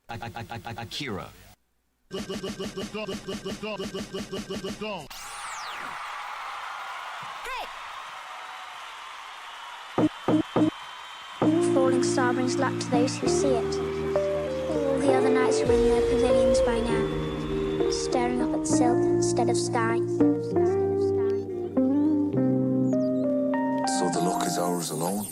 Akira. Falling star brings luck to those who see it. All the other knights are in their pavilions by now, staring up at silk instead of sky. So the luck is ours alone.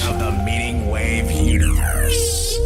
Of the Meaningwave universe.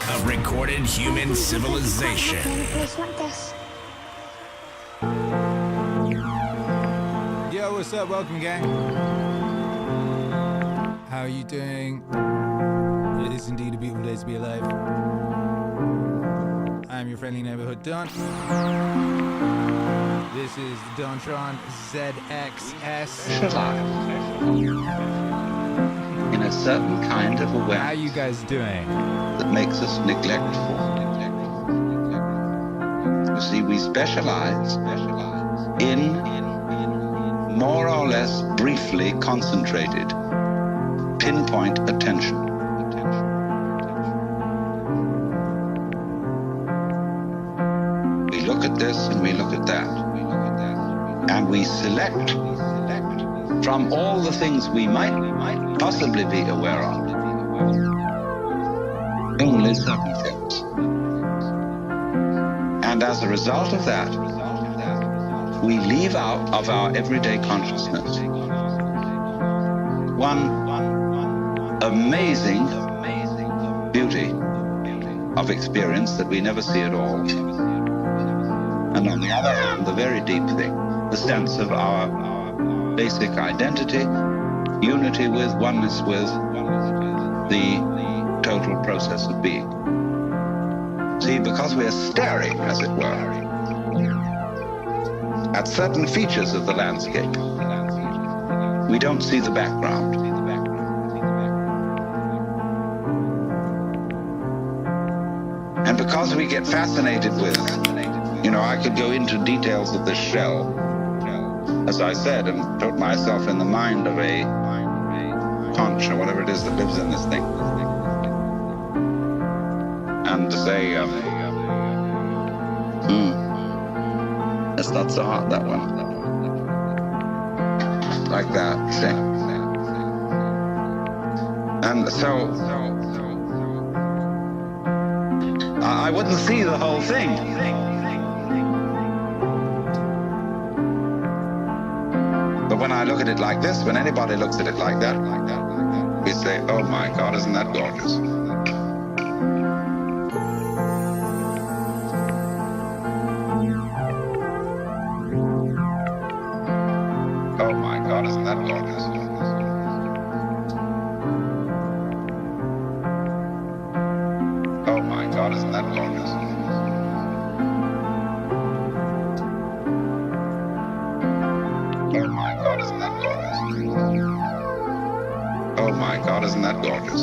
Of recorded human civilization. Yo, what's up? Welcome, gang. How are you doing? It is indeed a beautiful day to be alive. I'm your friendly neighborhood Don. This is the Dontron ZXS. In a certain kind of awareness. How you guys doing? That makes us neglectful. You see, we specialize in more or less briefly concentrated, pinpoint attention. We look at this and we look at that. And we select from all the things we might possibly be aware of, only certain things. And as a result of that, we leave out of our everyday consciousness one amazing beauty of experience that we never see at all. And on the other hand, the very deep thing, the sense of our basic identity, unity with, oneness with the total process of being. See, because we are staring, as it were, at certain features of the landscape, we don't see the background. And because we get fascinated with, I could go into details of this shell, as I said, and put myself in the mind of a conch or whatever it is that lives in this thing. And to say, it's not so hot, that one. Like that, see? And so, I wouldn't see the whole thing. But when I look at it like this, when anybody looks at it like that, we say, oh my God, isn't that gorgeous? Oh my God, isn't that gorgeous? Oh my God, isn't that gorgeous? Oh my God, isn't that gorgeous?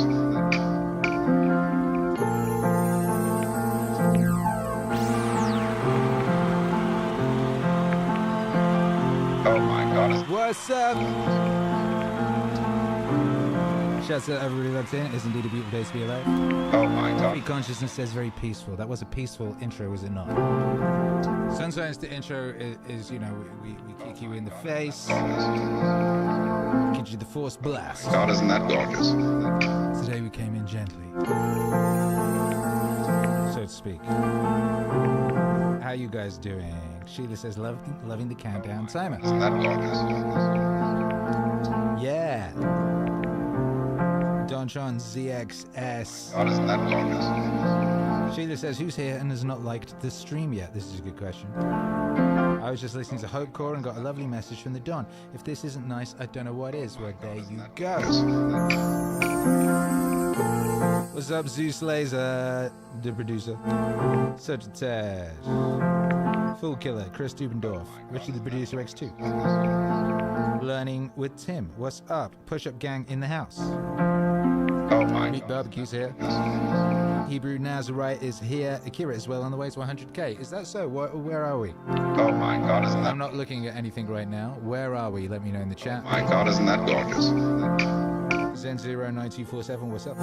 Oh my God. What's up? Shouts out everybody that's in. It's indeed a beautiful day to be alive. Oh my God. Free consciousness says very peaceful. That was a peaceful intro, was it not? Sometimes the intro is you know, we kick you in the face. Gives you the force blast. God, isn't that gorgeous? Today we came in gently, so to speak. How you guys doing? Sheila says, loving the countdown timer. Isn't that gorgeous? Yeah. Don John ZXS. God, isn't that gorgeous? Sheila says, who's here and has not liked the stream yet? This is a good question. I was just listening to Hope Core and got a lovely message from the Don. If this isn't nice, I don't know what is. Well, there you go. What's up, Zeus Laser, the producer? Such a Ted. Full Killer, Chris Dubendorf. Richie the producer, X2. Learning with Tim. What's up? Push Up Gang in the house. Oh my Meat God. Barbecue's here. Hebrew Nazarite is here. Akira is well on the way to 100k. Is that so? Where are we? Oh my God, isn't that? I'm not looking at anything right now. Where are we? Let me know in the chat. My God, isn't that gorgeous? Zen09247, what's up?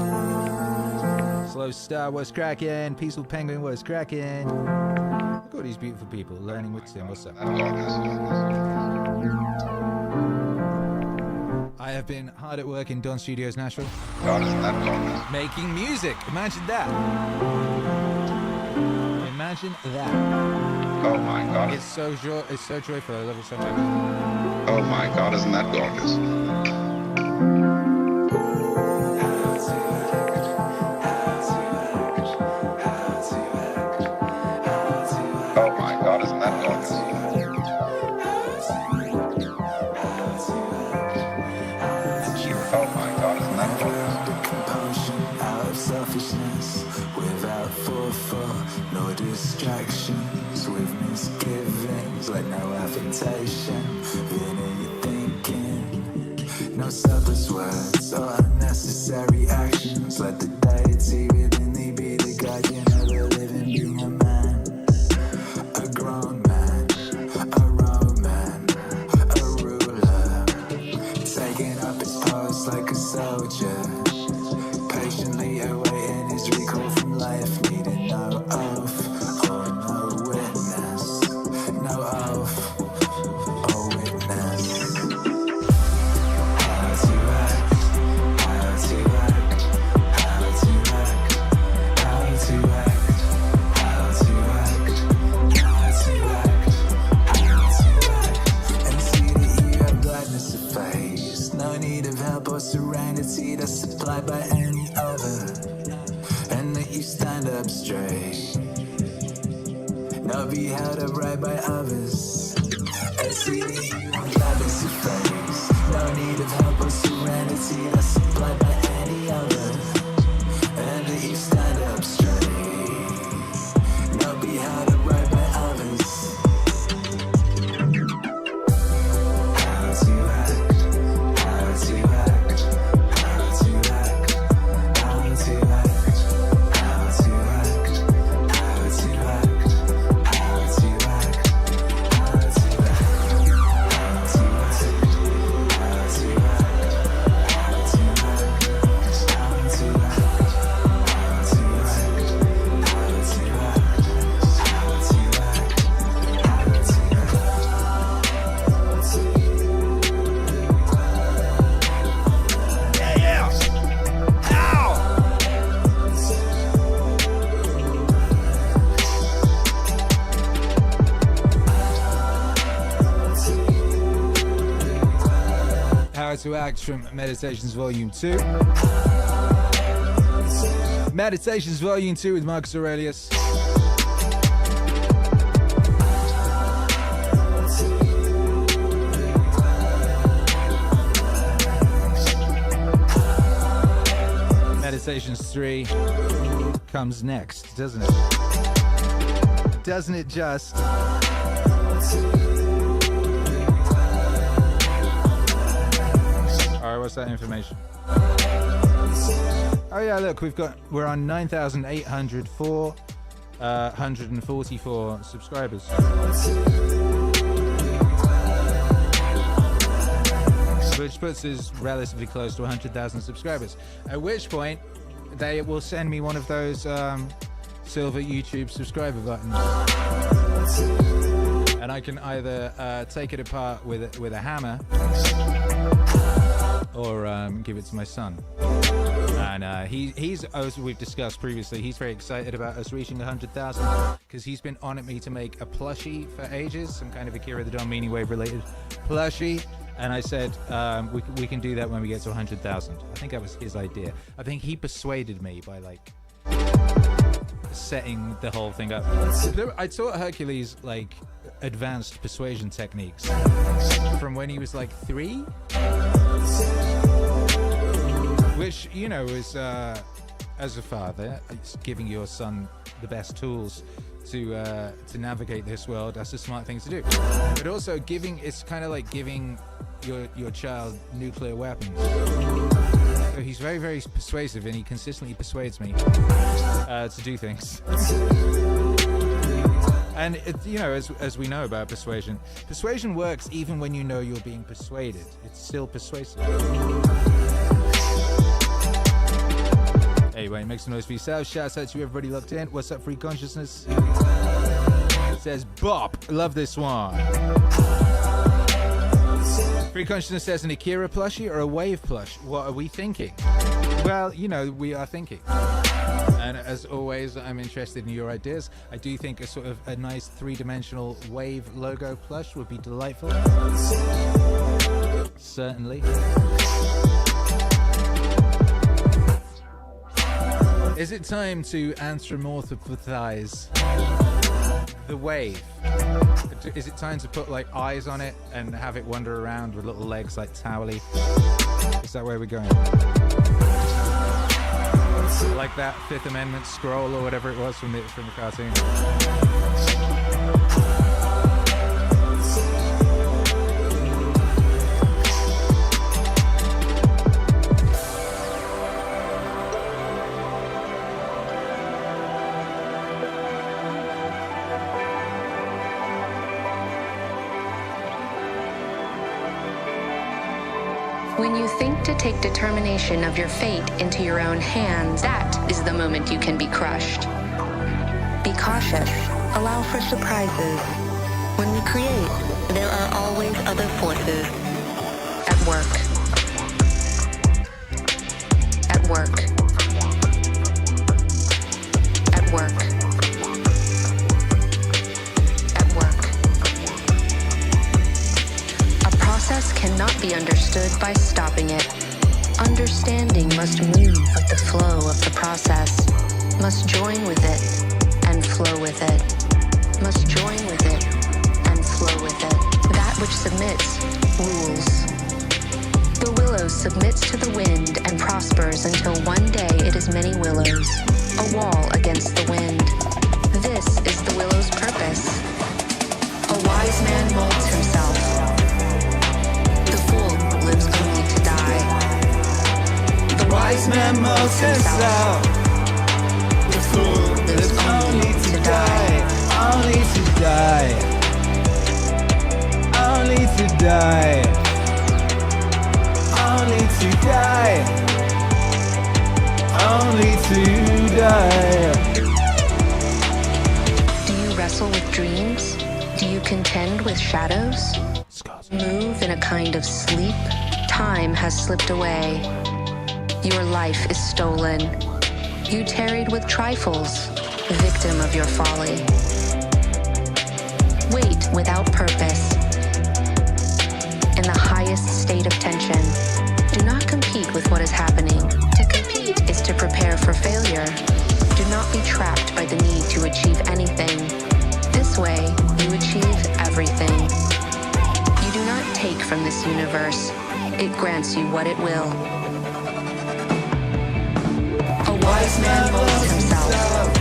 Slow Star, what's cracking? Peaceful Penguin, what's cracking? Look at all these beautiful people. Learning with Tim, what's up? That gorgeous. I have been hard at work in Don Studios, Nashville. God, isn't that gorgeous? Making music. Imagine that. Imagine that. Oh my God. It's so joyful. I love it so much. Oh my God, isn't that gorgeous? Oh my God, isn't that gorgeous? Oh my God, isn't that gorgeous? Compulsion out of selfishness, without forethought, no distractions, with misgivings, like no affectation, in your thinking, no selfless words or unnecessary actions, let the deity within thee be the guardian of a living being, a man, a grown man, a Roman, a ruler, taking up his post like a soldier, patiently awaiting his recall from life, needing no oath or no witness, no oath or witness. How to act, how to act, how to act, how to act, how to act, how to act, how to act, and see that you have gladness of face, no need of help or serenity that's supplied by any other, and that you stand up straight, not be held up right by others, and see that you have gladness of face, no need of help or serenity that's supplied by any other, and that you stand up straight, not be held up right by others. How to act, how to act, how to act, how to act, how to act, how to act, how to act, how to How to Act from Meditations Volume 2. Meditations Volume 2 with Marcus Aurelius. Civilizations 3 comes next, doesn't it? Doesn't it just? Alright, what's that information? Oh yeah, look, we're on 9,804 144 subscribers. Which puts us relatively close to 100,000 subscribers. At which point, they will send me one of those silver YouTube subscriber buttons, and I can either take it apart with a hammer, or give it to my son. And he's, as we've discussed previously, he's very excited about us reaching 100,000 because he's been on at me to make a plushie for ages, some kind of Akira the Don Meaningwave related plushie. And I said, we can do that when we get to 100,000. I think that was his idea. I think he persuaded me by like setting the whole thing up. I taught Hercules like advanced persuasion techniques from when he was like 3. Which, you know, is as a father, it's giving your son the best tools to navigate this world. That's a smart thing to do. But also it's kind of like giving your child nuclear weapons. So he's very, very persuasive, and he consistently persuades me to do things. And you know, as we know about persuasion works even when you know you're being persuaded. It's still persuasive. Anyway, make some noise for yourself. Shouts out to everybody locked in. What's up, Free Consciousness? It says Bop. Love this one. Free Consciousness says an Akira plushie or a Wave plush. What are we thinking? Well, you know, we are thinking. And as always, I'm interested in your ideas. I do think a sort of a nice 3-dimensional Wave logo plush would be delightful. Certainly. Is it time to anthropomorphize the Wave? Is it time to put like eyes on it and have it wander around with little legs like Towley? Is that where we're going? Like that Fifth Amendment scroll or whatever it was from the cartoon. When you think to take determination of your fate into your own hands, that is the moment you can be crushed. Be cautious. Allow for surprises. When we create, there are always other forces. At work. At work. At work. Process cannot be understood by stopping it. Understanding must move with the flow of the process, must join with it and flow with it, must join with it and flow with it. That which submits rules. The willow submits to the wind and prospers until one day it is many willows, a wall against the wind. This is the willow's purpose. A wise man molds himself. Lives only to die. The wise man molds himself. The fool lives only to die. Only to die. Only to die. Only to die. Only to die. Do you wrestle with dreams? Do you contend with shadows? Move in a kind of sleep? Time has slipped away. Your life is stolen. You tarried with trifles, victim of your folly. Wait without purpose. In the highest state of tension, do not compete with what is happening. To compete is to prepare for failure. Do not be trapped by the need to achieve anything. This way, you achieve everything. You do not take from this universe. It grants you what it will. wise man molds himself.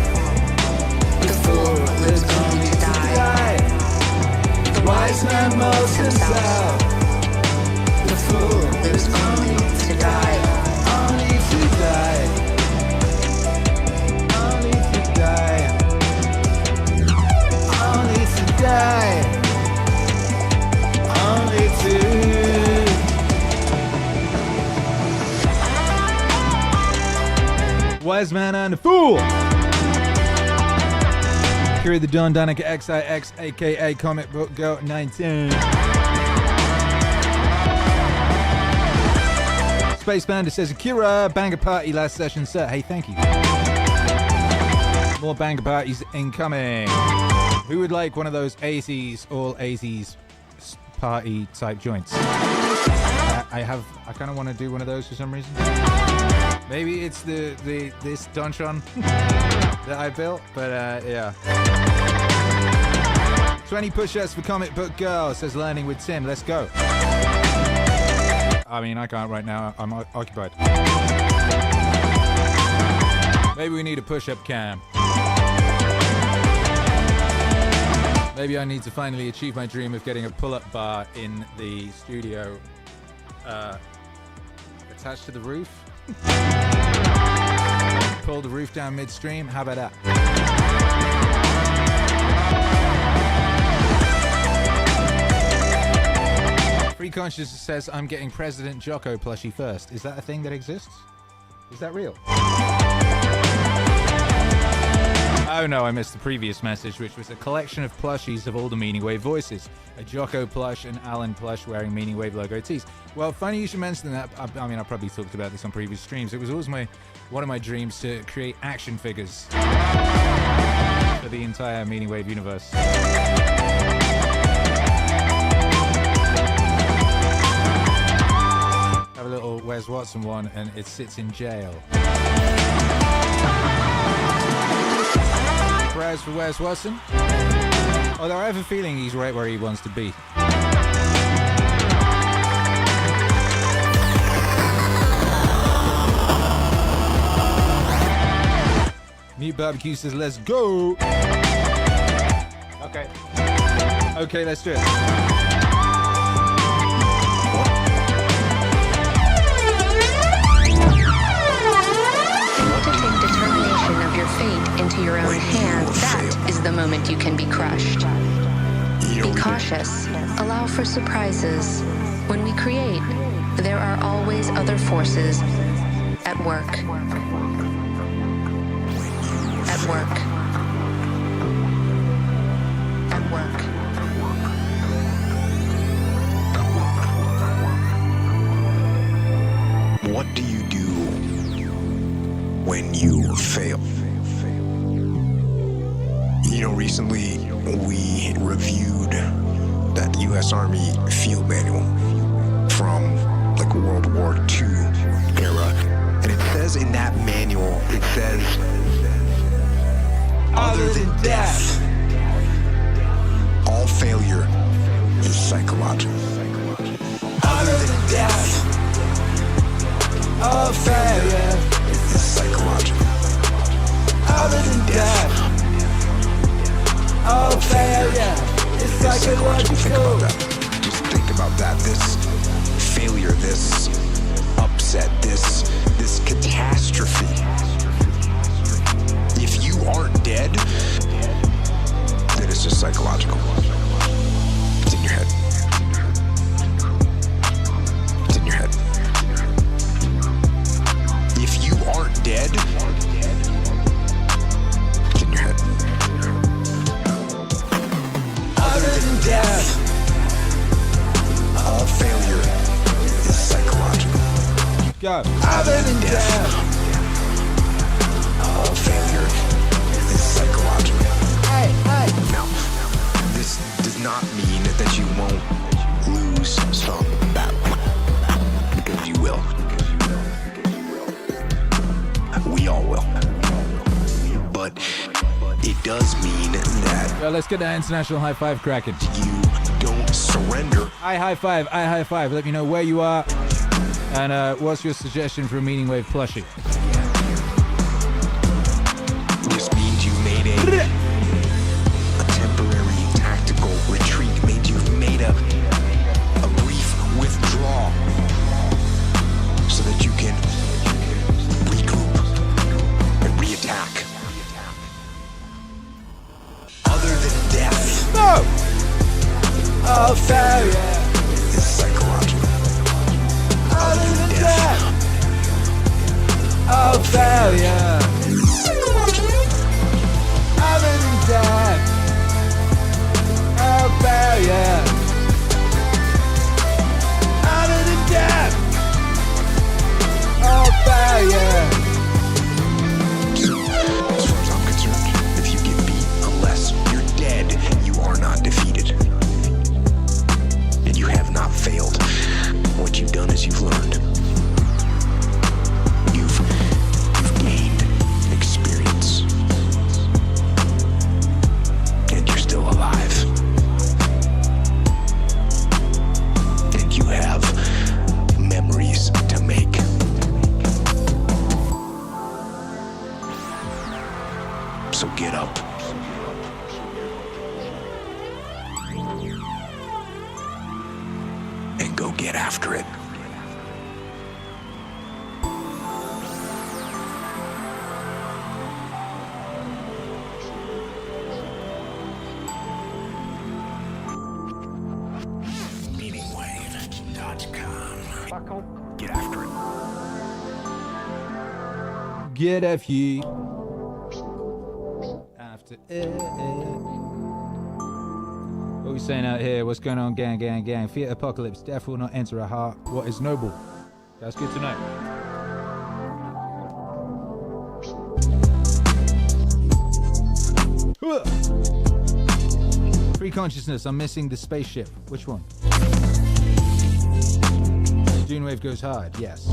The fool lives only to die. The wise man molds himself. The fool lives only to die. Only to die. Only to die. Only to die. Only to. Wise man and a fool. Akira the Don Danica XIX, aka Comic Book Girl 19. Space Panda says, Akira, banger party last session, sir. Hey, thank you. More banger parties incoming. Who would like one of those 80s, all 80s party type joints? I kind of want to do one of those for some reason. Maybe it's this donjon that I built, but yeah. 20 push-ups for Comic Book Girl, says Learning with Tim. Let's go. I mean, I can't right now. I'm occupied. Maybe we need a push-up cam. Maybe I need to finally achieve my dream of getting a pull-up bar in the studio attached to the roof. Pull the roof down midstream. How about that? Free Consciousness says, I'm getting President Jocko plushie first. Is that a thing that exists? Is that real? Oh no, I missed the previous message, which was a collection of plushies of all the Meaningwave voices. A Jocko plush and Alan plush wearing Meaningwave logo tees. Well, funny you should mention that. I mean, I probably talked about this on previous streams. It was always one of my dreams to create action figures for the entire Meaningwave universe. Have a little Wes Watson one, and it sits in jail. Prayers for Wes Watson. Although I have a feeling he's right where he wants to be. Mute Barbecue says, let's go. Okay. Okay, let's do it. Of your fate into your own hands, that is the moment you can be crushed. Be cautious. Allow for surprises. When we create, there are always other forces at work. At work. At work. What do you do when you fail? You know, recently we reviewed that U.S. Army field manual from like World War II era, and it says in that manual, it says, other than death, all failure is psychological. Other than death, all failure is psychological. Other than death, all failure is psychological. Think about that. Just think about that. This failure, this upset, this catastrophe. If you aren't dead, then it's just psychological. It's in your head. It's in your head. If you aren't dead, it's in your head. Other than death, all failure is psychological. Go. Other than death, all failure is psychological. Hey, hey. Now, this does not mean that you won't lose some battle, because you will. We all will. But it does mean that Well, let's get that international high five cracking. you don't surrender. I high five. Let me know where you are and what's your suggestion for a Meaningwave plushie. of failure is psychological. other than death of failure other than death of failure other than death of failure. So, as far as I'm concerned, if you get beat, unless you're dead, you are not defeated. And you have not failed. What you've done is you've learned. You've gained experience. And you're still alive. And you have memories to make. So get up. And go get after it. Meaningwave.com. Get after it. Get F ye. After it. What we saying out here? What's going on, gang, gang, gang? Fear apocalypse. Death will not enter a heart. What is noble? That's good to know. Free consciousness. I'm missing the spaceship. Which one? Meaningwave goes hard. Yes.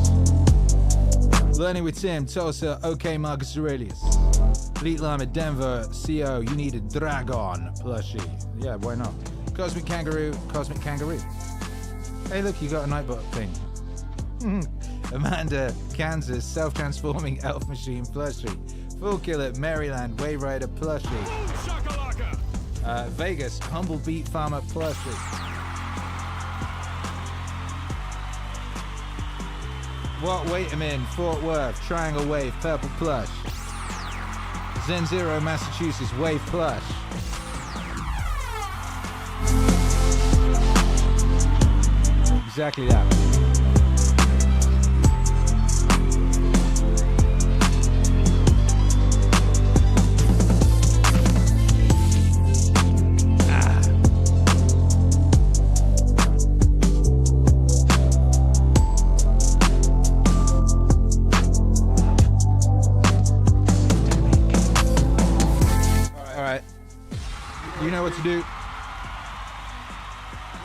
Learning with Tim, Tulsa, OK Marcus Aurelius. Fleet Lime at Denver, CO, you need a dragon plushie. Yeah, why not? Cosmic Kangaroo. Hey, look, you got a Nightbot thing. Amanda, Kansas, self-transforming elf machine plushie. Full Killer, Maryland, Wave Rider plushie. Vegas, Humble Beat Farmer plushie. What? Wait a minute. Fort Worth, Triangle Wave, Purple Plush. Zen Zero, Massachusetts, Wave Plush. Exactly that. You know what to do.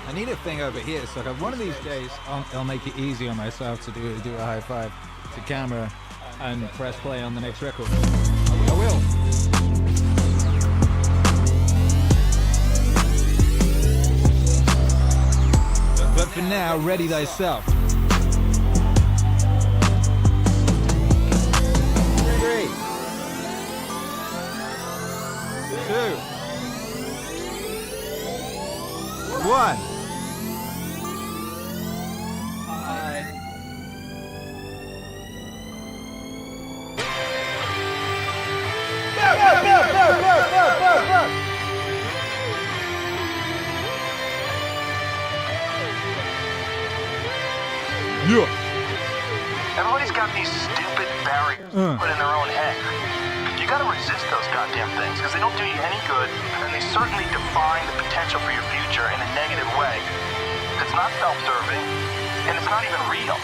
I need a thing over here, so one of these days I'll make it easy on myself to do a high five to camera and press play on the next record. I will. But for now, ready thyself. 3, 2, 1. Yeah. Everybody's got these stupid barriers put in their own head. You gotta resist those goddamn things because they don't do you any good, and they certainly define the potential for your future in a negative way. It's not self-serving, and it's not even real.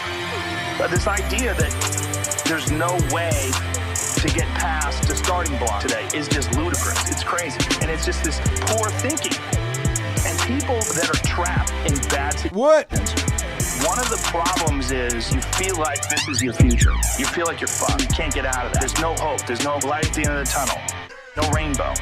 But this idea that there's no way to get past the starting block today is just ludicrous. It's crazy, and it's just this poor thinking. And people that are trapped in bad situations. What? One of the problems is you feel like this is your future. You feel like you're fucked. You can't get out of that. There's no hope. There's no light at the end of the tunnel. No rainbow.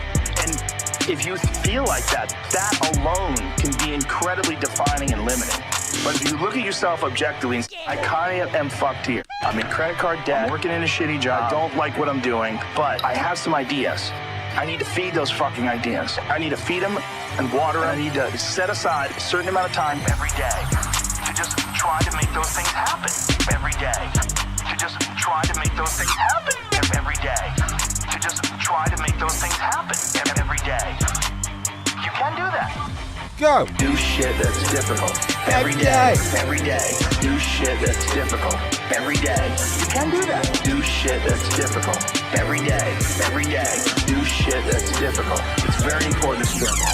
And if you feel like that, that alone can be incredibly defining and limiting. But if you look at yourself objectively and say, I kind of am fucked here. I'm in credit card debt, I'm working in a shitty job, I don't like what I'm doing, but I have some ideas. I need to feed those fucking ideas. I need to feed them and water them. I need to set aside a certain amount of time every day to just try to make those things happen every day. To just try to make those things happen every day. To just try to make those things happen every day. You can do that. go. Do shit that's difficult. Every day. Every day. Do shit that's difficult. Every day. You can do that. Do shit that's difficult. Every day. Every day. Do shit that's difficult. It's very important to struggle.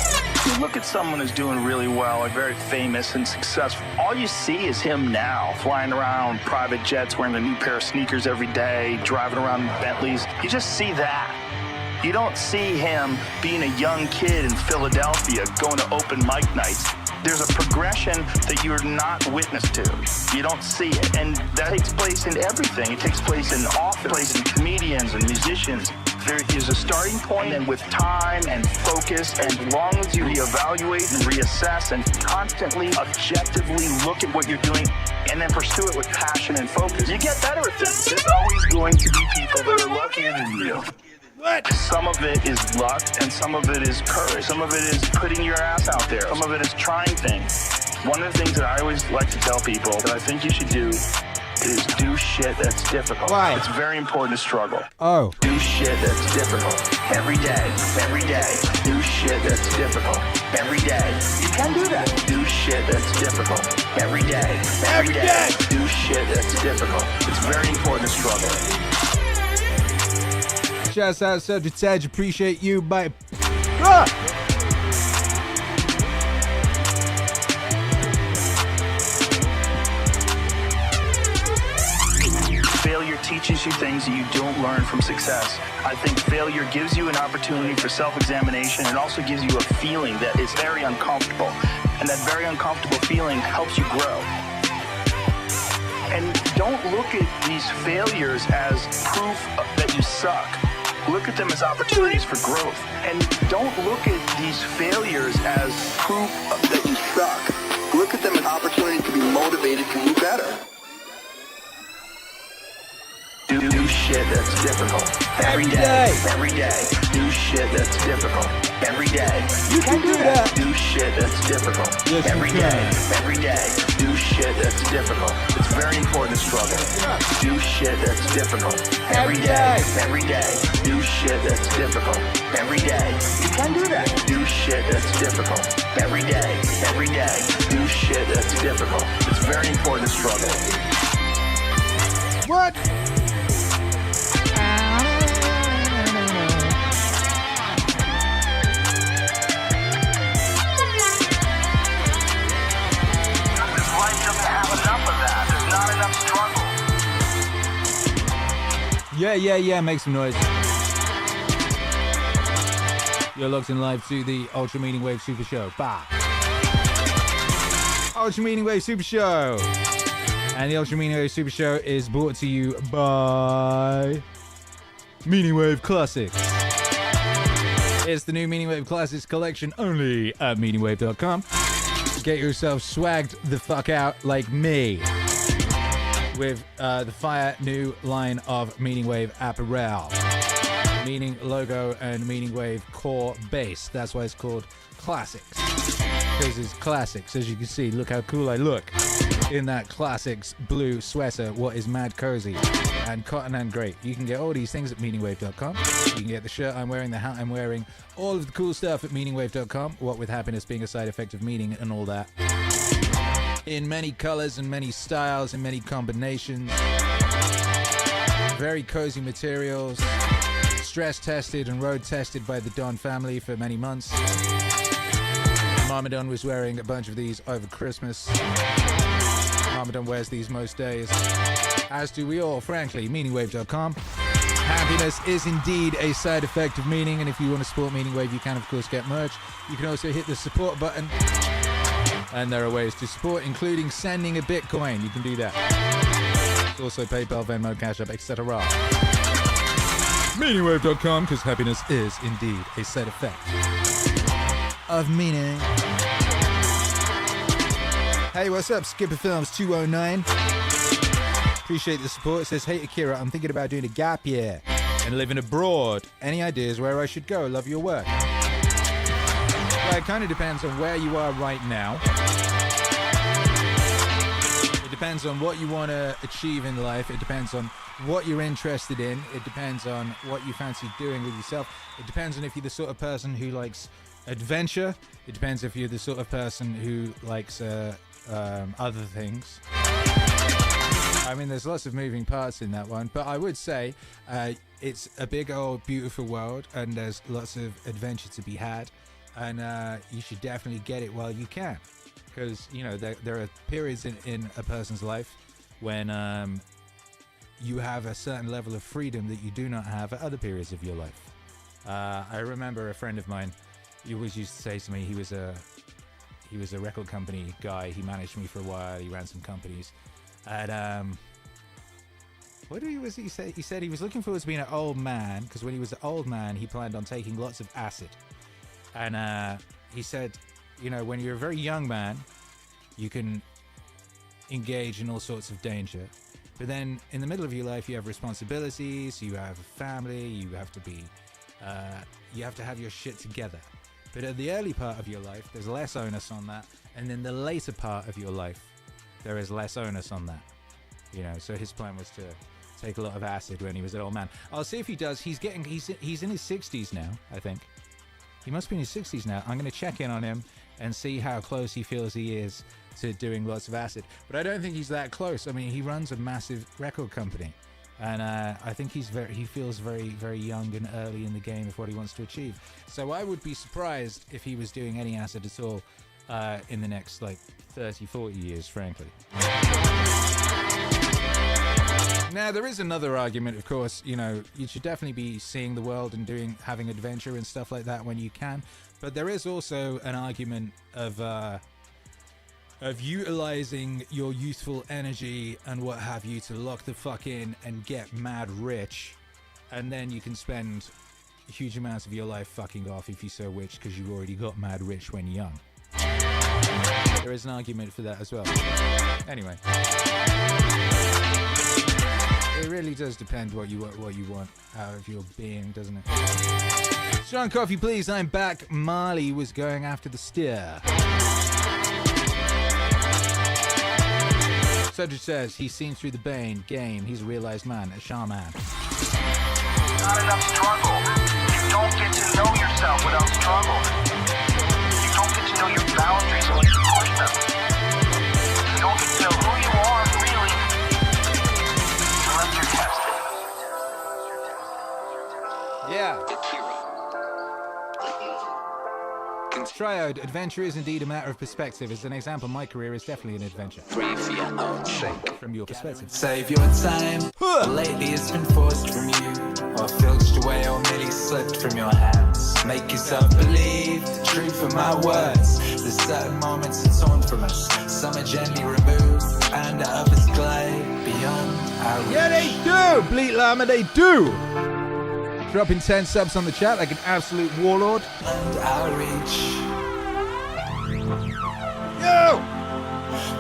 You look at someone who's doing really well, like very famous and successful. All you see is him now, flying around private jets, wearing a new pair of sneakers every day, driving around in Bentleys. You just see that. You don't see him being a young kid in Philadelphia going to open mic nights. There's a progression that you're not witness to. You don't see it. And that takes place in everything. It takes place in office, in comedians and musicians. There is a starting point, and with time and focus, and as long as you reevaluate and reassess and constantly, objectively look at what you're doing and then pursue it with passion and focus, you get better at things. There's always going to be people that are luckier than you. What? Some of it is luck, and some of it is courage. Some of it is putting your ass out there. Some of it is trying things. One of the things that I always like to tell people that I think you should do is do shit that's difficult. Why? It's very important to struggle. Oh. Do shit that's difficult. Every day. Every day. Do shit that's difficult. Every day. You can do that. Do shit that's difficult. Every day. Every day. Do shit that's difficult. It's very important to struggle. Shouts out, Subject Edge. Appreciate you. Bye. Ah! Failure teaches you things that you don't learn from success. I think failure gives you an opportunity for self-examination. It also gives you a feeling that is very uncomfortable. And that very uncomfortable feeling helps you grow. And don't look at these failures as proof that you suck. Look at them as opportunities for growth. And don't look at these failures as proof that you suck. Look at them as opportunities to be motivated to do better. Do shit that's difficult. Every day. Every day. Do shit that's difficult. Every day. You can do that. Do shit that's difficult. Yes, every day. Every day. Do shit that's difficult. It's very important to struggle. Do shit that's difficult. Every day. Every day. Do shit that's difficult. Every day. You can do that. Do shit that's difficult. Every day. Every day. Do shit that's difficult. It's very important to struggle. What? Yeah, make some noise. You're locked in live to the Ultra Meaningwave Super Show. Bye. Ultra Meaningwave Super Show. And the Ultra Meaningwave Super Show is brought to you by Meaningwave Classics. It's the new Meaningwave Classics collection only at meaningwave.com. Get yourself swagged the fuck out like me with the fire new line of Meaningwave apparel. Meaning logo and Meaningwave core base. That's why it's called Classics. Because it's classics. As you can see, look how cool I look in that Classics blue sweater. What is mad cozy and cotton and great. You can get all these things at meaningwave.com. You can get the shirt I'm wearing, the hat I'm wearing, all of the cool stuff at meaningwave.com. What with happiness being a side effect of meaning and all that. In many colors and many styles and many combinations. Very cozy materials. Stress tested and road tested by the Don family for many months. Mama Don was wearing a bunch of these over Christmas. Mama Don wears these most days. As do we all, frankly. Meaningwave.com. Happiness is indeed a side effect of meaning, and if you want to support Meaningwave, you can of course get merch. You can also hit the support button. And there are ways to support, including sending a Bitcoin. You can do that. There's also PayPal, Venmo, Cash App, etc. Meaningwave.com, because happiness is indeed a side effect of meaning. Hey, what's up? Skipper Films 209. Appreciate the support. It says, hey Akira, I'm thinking about doing a gap year and living abroad. Any ideas where I should go? Love your work. Well, it kind of depends on where you are right now. It depends on what you want to achieve in life. It depends on what you're interested in. It depends on what you fancy doing with yourself. It depends on if you're the sort of person who likes adventure. It depends if you're the sort of person who likes other things. I mean, there's lots of moving parts in that one, but I would say it's a big old beautiful world, and there's lots of adventure to be had, and you should definitely get it while you can, because you know there are periods in a person's life when you have a certain level of freedom that you do not have at other periods of your life. I remember a friend of mine, he always used to say to me, he was a record company guy. He managed me for a while. He ran some companies. And what was he say? He said he was looking forward to being an old man, because when he was an old man, he planned on taking lots of acid. And he said, you know, when you're a very young man, you can engage in all sorts of danger. But then in the middle of your life, you have responsibilities, you have a family, you have to have your shit together. But at the early part of your life, there's less onus on that. And then the later part of your life, there is less onus on that. You know, so his plan was to take a lot of acid when he was an old man. I'll see if he does. He's in his 60s now, I think. He must be in his 60s now. I'm going to check in on him and see how close he feels he is to doing lots of acid. But I don't think he's that close. I mean, he runs a massive record company. And I think he feels very, very young and early in the game of what he wants to achieve. So I would be surprised if he was doing any acid at all in the next, 30, 40 years, frankly. Now, there is another argument, of course. You know, you should definitely be seeing the world and having adventure and stuff like that when you can. But there is also an argument of utilizing your youthful energy and what have you to lock the fuck in and get mad rich, and then you can spend huge amounts of your life fucking off if you so wish, because you already got mad rich when young. There is an argument for that as well. Anyway, it really does depend what you want out of your being, doesn't it? Strong coffee, please. I'm back. Marley was going after the steer. Cedric says he's seen through the game. He's a realized man, a shaman. Not enough struggle. You don't get to know yourself without struggle. You don't get to know your boundaries when you push them. You don't get to know who you are really unless you're tested. Yeah. Triode, adventure is indeed a matter of perspective. As an example, my career is definitely an adventure. From your perspective. Save your time. Lately it's been forced from you, or filched away, or merely slipped from your hands. Make yourself believe the truth of my words. There's certain moments are torn from us. Some are gently removed, and others glide beyond our reach. Yeah, they do! Bleat Llama, they do! Dropping 10 subs on the chat like an absolute warlord. And our reach. Yo!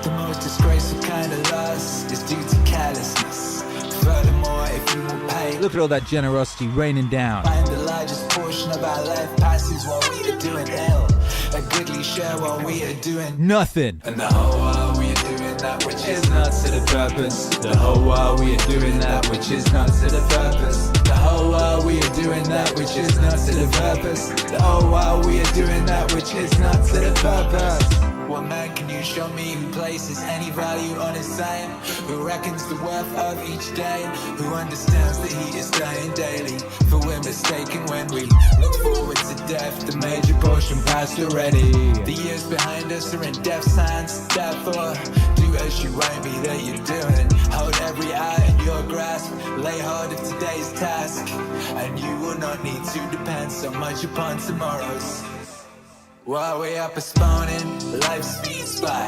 The most disgraceful kind of loss is due to carelessness. Furthermore, if you will pay, Look at all that generosity raining down. find the largest portion of our life passes while we are doing ill. A goodly share while we are doing Nothing. and the whole while we are doing that which is not to the purpose. The whole while we are doing that which is not to the purpose. The whole while we are doing that which is not to the purpose. The whole while we are doing that which is not to the purpose. What man can you show me who places any value on his time? Who reckons the worth of each day? Who understands that he is dying daily? For we're mistaken when we look forward to death. The major portion passed already. The years behind us are in death's hands. Therefore, do as you won't be that you're doing. Hold every hour in your grasp. Lay hold of today's task, and you will not need to depend so much upon tomorrow's. While we are postponing, life speeds by.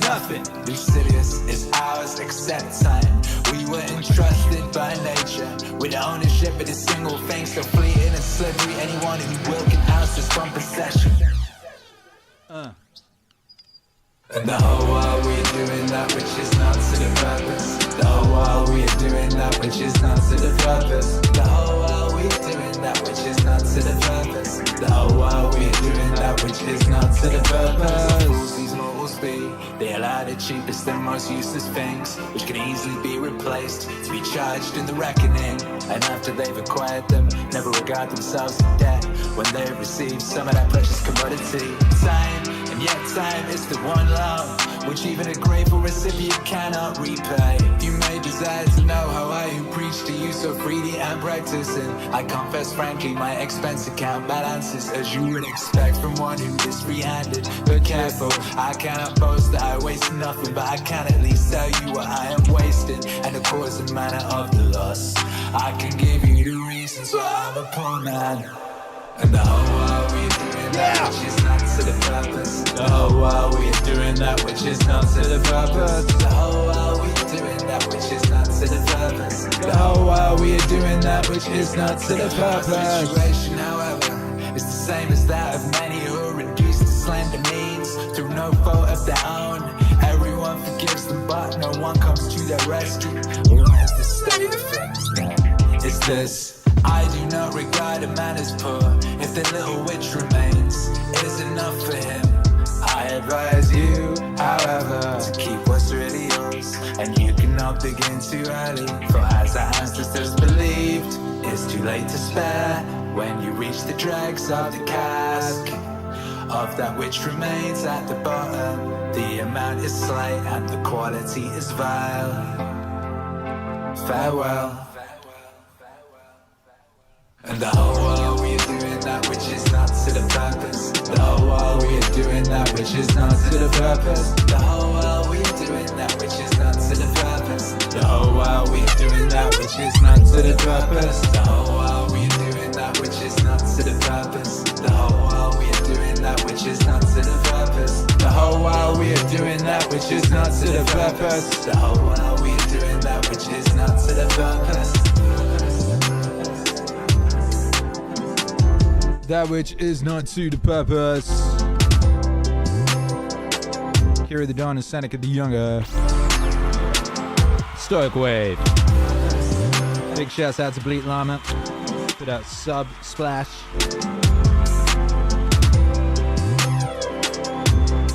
Nothing Lucidius is ours except time. We were entrusted by nature with ownership of a single thing, so fleeting and slippery. Anyone who will can oust us from possession. And the whole while we are doing that which is not to the purpose. The whole while we are doing that which is not to the purpose. The whole while we are doing that which is not to the purpose. The whole while we are doing that which is not to the purpose. Fools these mortals be, they allow the cheapest and most useless things, which can easily be replaced, to be charged in the reckoning. And after they've acquired them, never regard themselves in debt. when they receive some of that precious commodity. Time, and yet time is the one love which even a grateful recipient cannot repay. You may desire to know how I who preach to you so freely and practicing. I confess frankly my expense account balances as you would expect from one who is free-handed but careful. I cannot boast that I waste nothing, but I can at least tell you what I am wasting and the cause and manner of the loss. I can give you the reasons why I'm a poor man. And the whole while we're doing that which is not to the purpose. The whole while we're doing that which is not to the purpose. The whole while we're doing that which is not to the purpose. The whole while we're doing that which is not to the purpose. The situation, however, is the same as that of many who are reduced to slender means through no fault of their own. Everyone forgives them, but no one comes to their rescue. What is the state of things then? It's this. I do not regard a man as poor if the little which remains is enough for him. I advise you, however, to keep what's really yours, and you cannot begin too early, for as our ancestors believed, it's too late to spare when you reach the dregs of the cask. Of that which remains at the bottom, the amount is slight and the quality is vile. Farewell. And the whole while we are doing that which is not to the purpose. The whole while we are doing that which is not to the purpose. The whole while we are doing that which is not to the purpose. The whole while we are doing that which is not to the purpose. The whole while we are doing that which is not to the purpose. The whole while we are doing that which is not to the purpose. The whole while we are doing that which is not to the purpose. The whole while we are doing that which is not to the purpose. That which is not to the purpose. Akira the Dawn and Seneca the Younger. Stoic Wave. Big shouts out to Bleat Llama. Put out Sub Splash.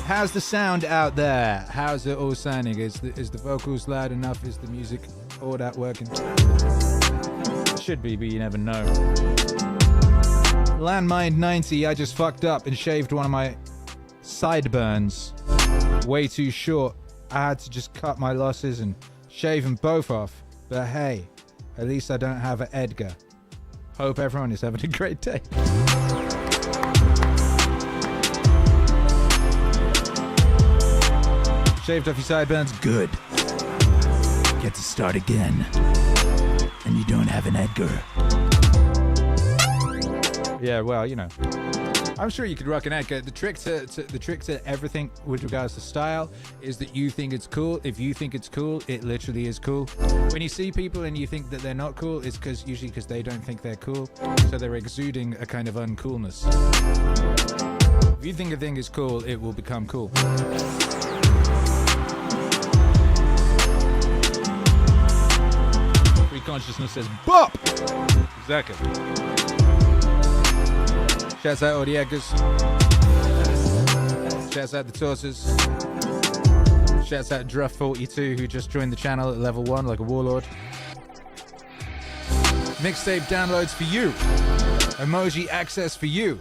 How's the sound out there? How's it all sounding? Is the vocals loud enough? Is the music all that working? It should be, but you never know. Landmine 90, I just fucked up and shaved one of my sideburns. Way too short. I had to just cut my losses and shave them both off. But hey, at least I don't have an Edgar. Hope everyone is having a great day. Shaved off your sideburns? Good. Get to start again. And you don't have an Edgar. Yeah, well, you know, I'm sure you could rock an Edgar. The trick to everything with regards to style is that you think it's cool. If you think it's cool, it literally is cool. When you see people and you think that they're not cool, it's usually because they don't think they're cool. So they're exuding a kind of uncoolness. If you think a thing is cool, it will become cool. Free consciousness says bop. Exactly. Shouts out all the Edgars. Shouts out the Torses. Shouts out Druff42 who just joined the channel at level 1 like a warlord. Mixtape downloads for you. Emoji access for you.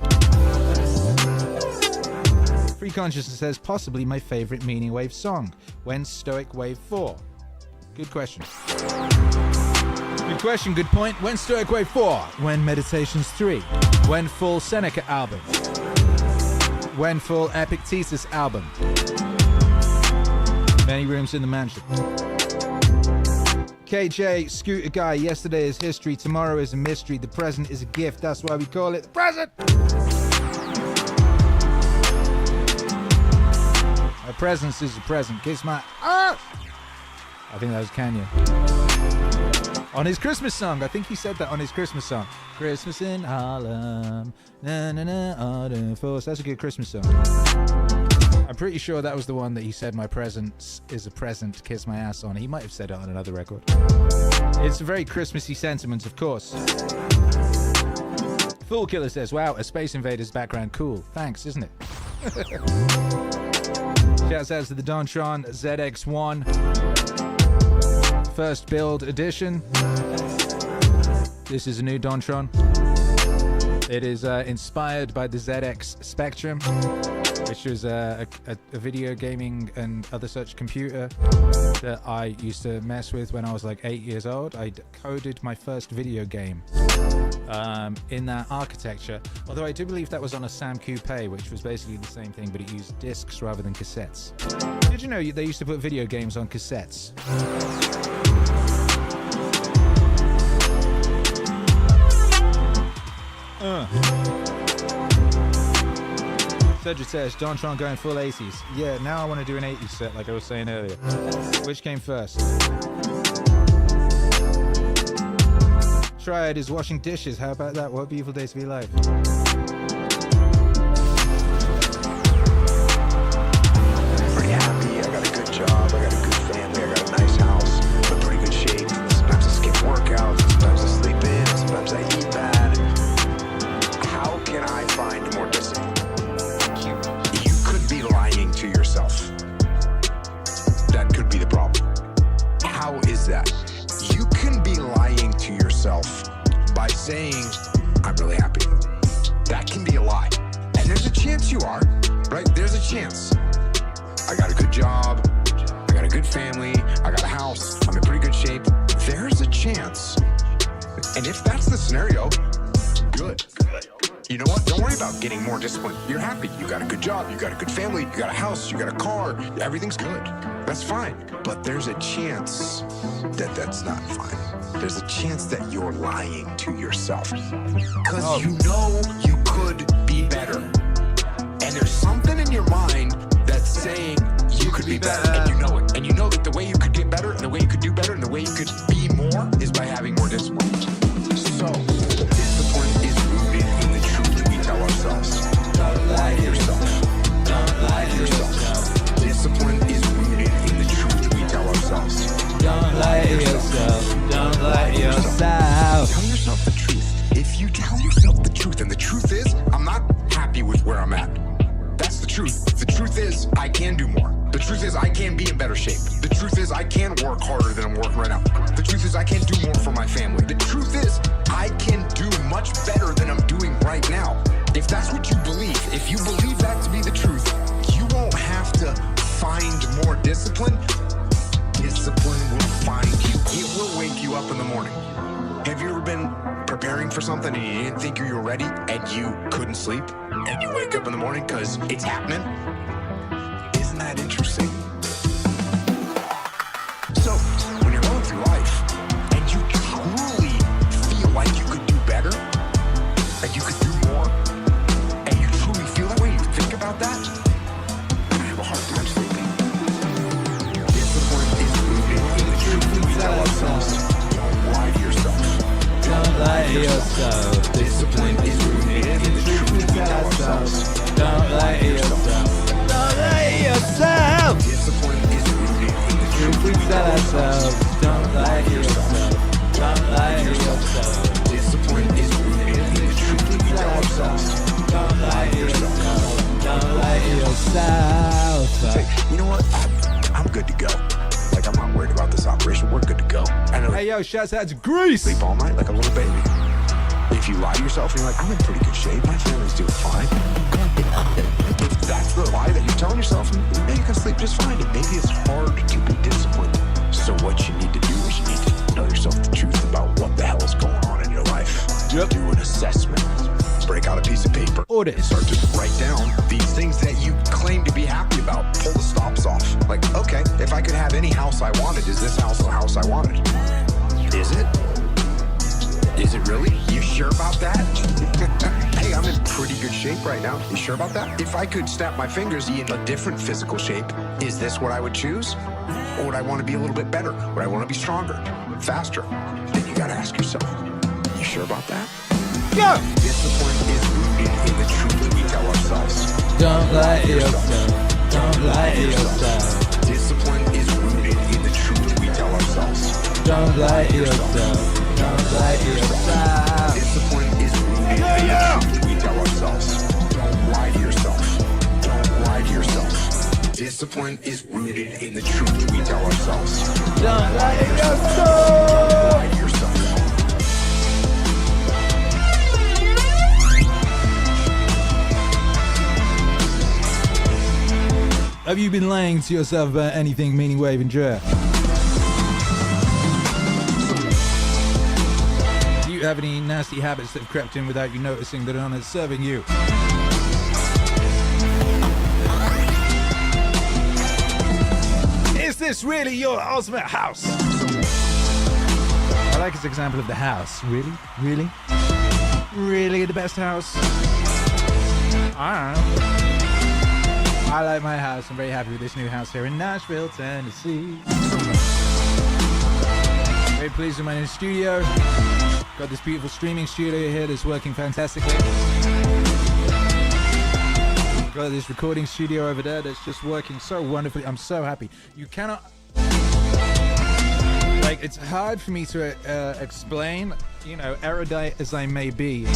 Free Consciousness says possibly my favorite Meaningwave song. When Stoic Wave 4? Good question. Good question, good point. When Stoic Wave 4? When Meditations 3? When full Seneca album? When full Epictetus album? Many rooms in the mansion. KJ, Scooter Guy, yesterday is history, tomorrow is a mystery, the present is a gift, that's why we call it the present! My presence is a present, kiss my ass! I think that was Kanye. On his Christmas song. I think he said that on his Christmas song. Christmas in Harlem. Na na na, autumn force. That's a good Christmas song. I'm pretty sure that was the one that he said my presence is a present, kiss my ass on. He might have said it on another record. It's a very Christmassy sentiment, of course. Fool Killer says, wow, a Space Invaders background. Cool. Thanks, isn't it? Shouts out to the Dontron ZX1. First build edition. This is a new Dontron. It is inspired by the ZX Spectrum, which was a video gaming and other such computer that I used to mess with when I was like 8 years old. I coded my first video game in that architecture, although I do believe that was on a Sam Coupe, which was basically the same thing, but it used discs rather than cassettes. Did you know they used to put video games on cassettes? Sagittarius, Dontron going full 80s. Yeah, now I want to do an 80s set like I was saying earlier. Which came first? Triad is washing dishes. How about that? What a beautiful day to be alive. Pretty happy. I got a good job. I got a good family. I got a nice house. I'm in pretty good shape. Sometimes I skip workouts. Sometimes I sleep in. Sometimes I eat bad. How can I find more discipline? You could be lying to yourself. That could be the problem. How is that? You can be lying to yourself by saying, I'm really happy. That can be a lie. And there's a chance you are, right? There's a chance. I got a good job. I got a good family. I got a house. I'm in pretty good shape. There's a chance. And if that's the scenario, good. You know what? Don't worry about getting more discipline. You're happy. You got a good job. You got a good family. You got a house. You got a car. Everything's good. That's fine. But there's a chance that that's not fine. There's a chance that you're lying to yourself. Because you know you could be better. And there's something in your mind that's saying you could be better. And you know it. And you know that the way you could get better, and the way you could do better, and the way you could be more is by having more discipline. So, discipline is rooted in the truth we tell ourselves. Don't lie to yourself. Don't lie to yourself. Discipline is rooted in the truth we tell ourselves. Don't lie to yourself. Don't lie to yourself. Tell yourself the truth. If you tell yourself the truth, and the truth is, I'm not happy with where I'm at. That's the truth. The truth is, I can do more. The truth is, I can be in better shape. The truth is, I can work harder than I'm working right now. The truth is, I can do more for my family. The truth is, I can do much better than I'm doing right now. If that's what you believe, if you believe that to be the truth, you won't have to find more discipline. Discipline will find you. It will wake you up in the morning. Have you ever been preparing for something and you didn't think you were ready and you couldn't sleep and you wake up in the morning because it's happening? Isn't that interesting? So, when you're going through life and you truly feel like you could do better, and you could do more, and you truly feel that way, you think about that, I have a hard time sleeping. Discipline is rooted in the truth we tell ourselves. Don't lie to yourself. Don't lie to yourself. Discipline is rooted in the truth we tell ourselves. Don't lie to yourself. Don't lie to yourself. Discipline is rooted in the truth We tell ourselves. Don't lie to yourself. Don't lie to yourself. Discipline is rooted in the truth we tell ourselves. Don't lie to yourself. Don't lie to yourself. Say, you know what? I'm good to go. Like, I'm not worried about this operation. We're good to go. I know. Hey yo, shouts out to Greece. Sleep all night like a little baby. If you lie to yourself and you're like, I'm in pretty good shape, my family's doing fine. If that's the lie that you're telling yourself, yeah, you can sleep just fine. And maybe it's hard to be disciplined. So what you need to do is you need to know yourself the truth about what the hell is going on in your life. Yep. Do an assessment. Break out a piece of paper. Audit. And start to write down these things that you claim to be happy about. Pull the stops off. Like, okay, if I could have any house I wanted, is this house the house I wanted? Is it? Is it really? You sure about that? Hey, I'm in pretty good shape right now. You sure about that? If I could snap my fingers in a different physical shape, is this what I would choose? Or would I want to be a little bit better? Would I want to be stronger, faster? Then you gotta ask yourself, you sure about that? Go! Discipline is rooted in the truth we tell ourselves. Don't lie to yourself. Don't lie to yourself. Discipline is rooted in the truth we tell ourselves. Don't lie to yourself. Don't lie to yourself. Discipline is rooted in the truth we tell ourselves. Don't lie to yourself. Don't lie to yourself. Discipline is rooted in the truth we tell ourselves. Don't lie to yourself. Don't lie to yourself. Have you been lying to yourself about anything Meaningwave and Dre? Do you have any nasty habits that have crept in without you noticing that are not serving you? Is this really your ultimate house? I like his example of the house. Really? Really? Really the best house? I don't know. I like my house. I'm very happy with this new house here in Nashville, Tennessee. Very pleased with my new studio. Got this beautiful streaming studio here that's working fantastically. Got this recording studio over there that's just working so wonderfully. I'm so happy. You cannot... Like, it's hard for me to explain, you know, erudite as I may be.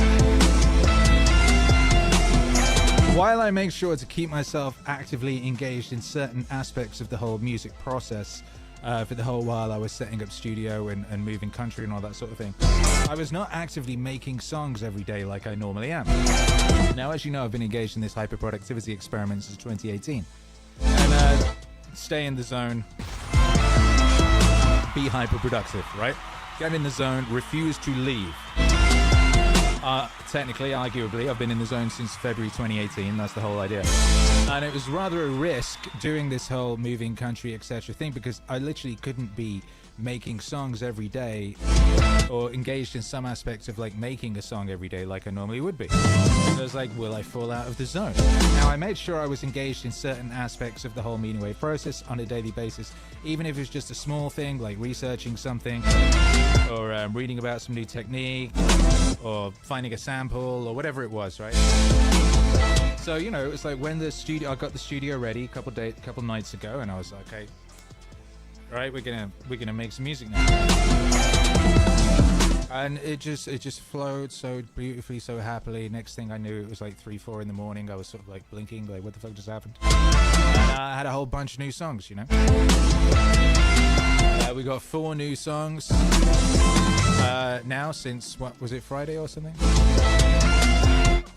While I make sure to keep myself actively engaged in certain aspects of the whole music process, for the whole while I was setting up studio and moving country and all that sort of thing, I was not actively making songs every day like I normally am. Now, as you know, I've been engaged in this hyper-productivity experiment since 2018. And stay in the zone, be hyper-productive, right? Get in the zone, refuse to leave. Technically, arguably, I've been in the zone since February 2018. That's the whole idea. And it was rather a risk doing this whole moving country, etc. thing, because I literally couldn't be making songs every day or engaged in some aspects of like making a song every day like I normally would be. So I was like, will I fall out of the zone? Now, I made sure I was engaged in certain aspects of the whole Meaningwave process on a daily basis, even if it was just a small thing like researching something or reading about some new technique or finding a sample or whatever it was, right? So, you know, it was like when I got the studio ready a couple nights ago, and I was like, okay, right, we're gonna make some music now. And it just flowed so beautifully, so happily. Next thing I knew, it was like 3-4 in the morning. I was sort of like blinking, like, what the fuck just happened? And I had a whole bunch of new songs, you know. We got 4 new songs now since, what was it, Friday or something?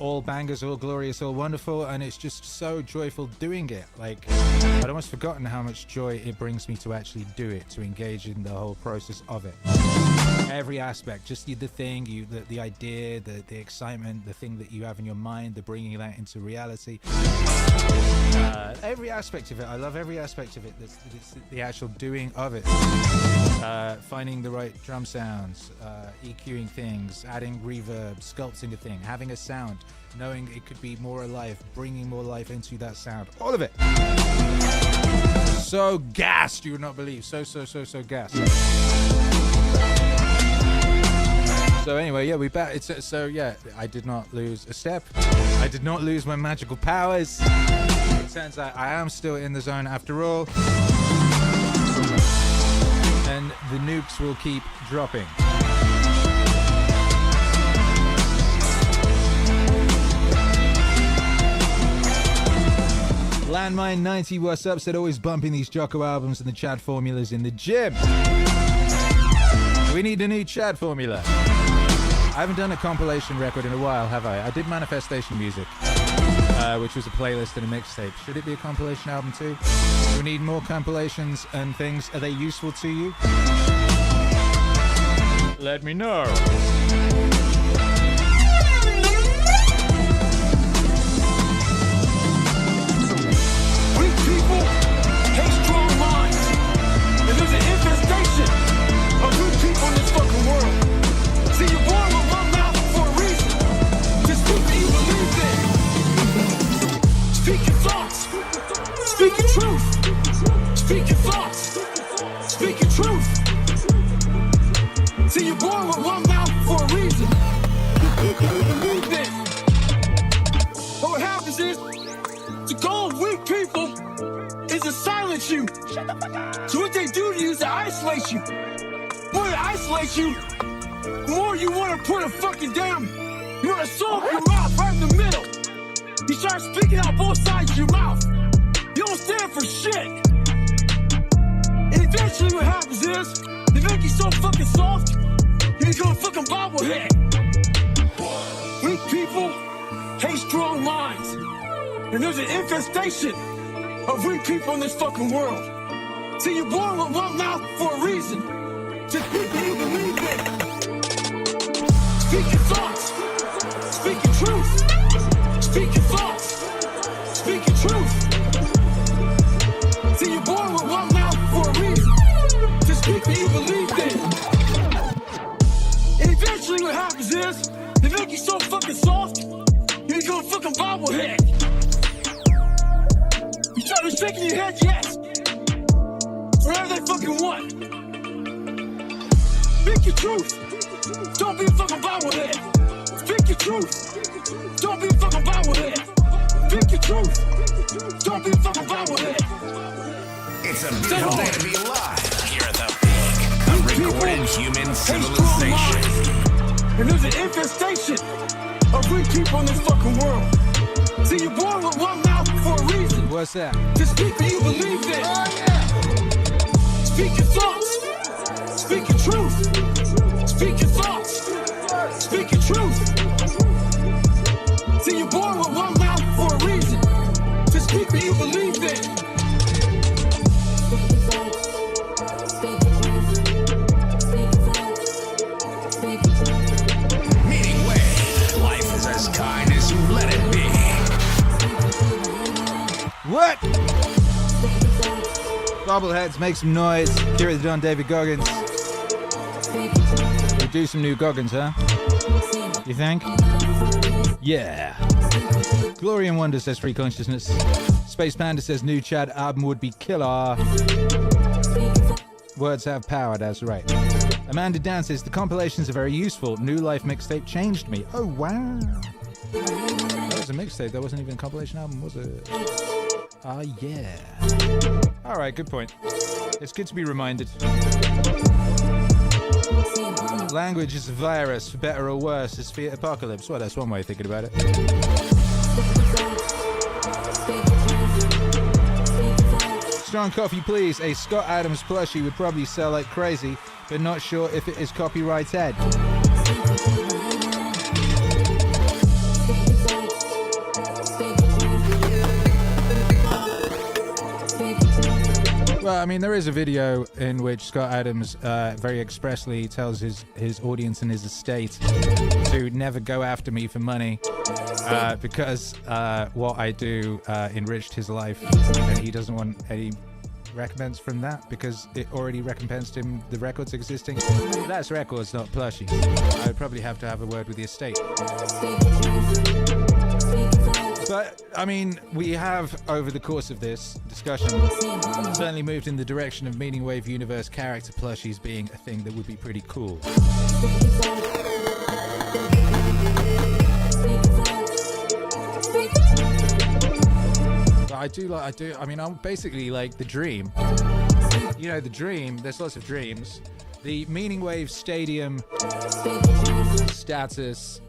All bangers, all glorious, all wonderful, and it's just so joyful doing it. Like, I'd almost forgotten how much joy it brings me to actually do it, to engage in the whole process of it. Every aspect, just the thing, the idea, the excitement, the thing that you have in your mind, the bringing that into reality. Every aspect of it, I love every aspect of it. It's the actual doing of it. Finding the right drum sounds, EQing things, adding reverb, sculpting a thing, having a sound, knowing it could be more alive, bringing more life into that sound. All of it. So gassed, you would not believe. So gassed. So anyway, yeah, we back. So yeah, I did not lose a step. I did not lose my magical powers. It turns out I am still in the zone after all. And the nukes will keep dropping. Landmine 90, what's up? Said always bumping these Jocko albums and the Chad formulas in the gym. We need a new Chad formula. I haven't done a compilation record in a while, have I? I did Manifestation Music, which was a playlist and a mixtape. Should it be a compilation album too? Do we need more compilations and things? Are they useful to you? Let me know. Weak people hate strong minds, and there's an infestation of weak people in this fucking world. See, you're born with one mouth for a reason. Just speak what you believe in. Speak your thoughts. Speak your truth. Speak your thoughts. Speak your truth. See, you're born with one mouth for a reason. What happens is, the goal of weak people is to silence you. So what they do to you is to isolate you. The more they isolate you, the more you want to put a fucking down. You want to sew up your mouth right in the middle. You start speaking out both sides of your mouth. You don't stand for shit. And eventually what happens is, they make you so fucking soft, you become a fucking bobblehead. Weak people hate strong minds. And there's an infestation of we people in this fucking world. See, you're born with one mouth for a reason. To speak what you believe in. Speak your thoughts. Speak your truth. Speak your thoughts. Speak your truth. See, you're born with one mouth for a reason. To speak what you believe in. And eventually what happens is, they make you so fucking soft, you become a fucking bobblehead. You try to shake in your head, yes. Whatever they fucking want. Speak your truth. Don't be a fucking bobblehead. Speak your truth. Don't be a fucking bobblehead. Speak your truth. Don't be a fucking bobblehead. It's a beautiful day to be alive. Here at the peak of recorded human civilization. And there's an infestation of weak people in this fucking world. See, you're born with one mouth for a reason. What's that? To speak what you believe in. Oh, yeah. Speak your thoughts. Speak your truth. Speak your thoughts. Speak your truth. See, you're born with one mouth for a reason. To speak what you believe in. Meaningwave. Life is as kind as you let it be. What? Bobbleheads, make some noise. Akira the Don, David Goggins. We do some new Goggins, huh? You think? Yeah. Glory and Wonder says Free Consciousness. Space Panda says new Chad album would be killer. Words have power, that's right. Amanda Dan says the compilations are very useful. New Life mixtape changed me. Oh, wow. That was a mixtape. That wasn't even a compilation album, was it? Ah, yeah. All right, good point. It's good to be reminded. Language is a virus, for better or worse. It's the apocalypse. Well, that's one way of thinking about it. Strong coffee, please. A Scott Adams plushie would probably sell like crazy, but not sure if it is copyrighted. Well, I mean, there is a video in which Scott Adams very expressly tells his audience and his estate to never go after me for money because what I do enriched his life, and he doesn't want any recompense from that because it already recompensed him the records existing. That's records, not plushies. I would probably have to have a word with the estate. But, I mean, we have, over the course of this discussion, certainly moved in the direction of Meaningwave universe character plushies being a thing that would be pretty cool. But I mean, I'm basically like the dream. You know, the dream, there's lots of dreams. The Meaningwave Stadium status...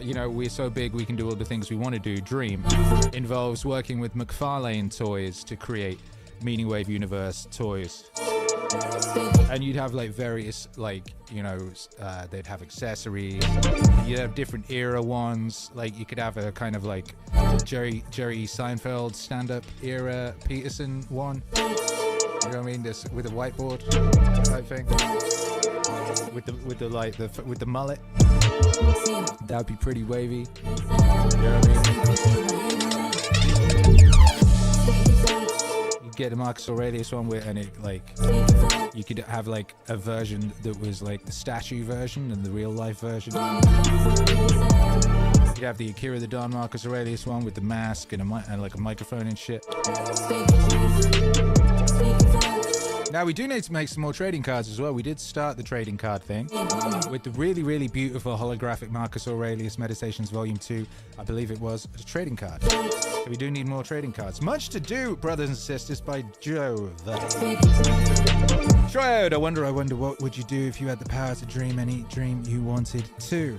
you know, we're so big we can do all the things we want to do. Dream involves working with McFarlane Toys to create Meaningwave Universe toys. And you'd have like various, like, you know, they'd have accessories. You'd have different era ones. Like you could have a kind of like Jerry Seinfeld stand-up era Peterson one. You know what I mean? This with a whiteboard type thing. With the mullet. That would be pretty wavy. You know what I mean? You get the Marcus Aurelius one with, and it like you could have like a version that was like the statue version and the real life version. You'd have the Akira the Don Marcus Aurelius one with the mask and like a microphone and shit. Now, we do need to make some more trading cards as well. We did start the trading card thing with the really, really beautiful holographic Marcus Aurelius Meditations Volume 2, I believe it was, a trading card. So we do need more trading cards. Much to do, brothers and sisters, by Jove. Triode, I wonder what would you do if you had the power to dream any dream you wanted to?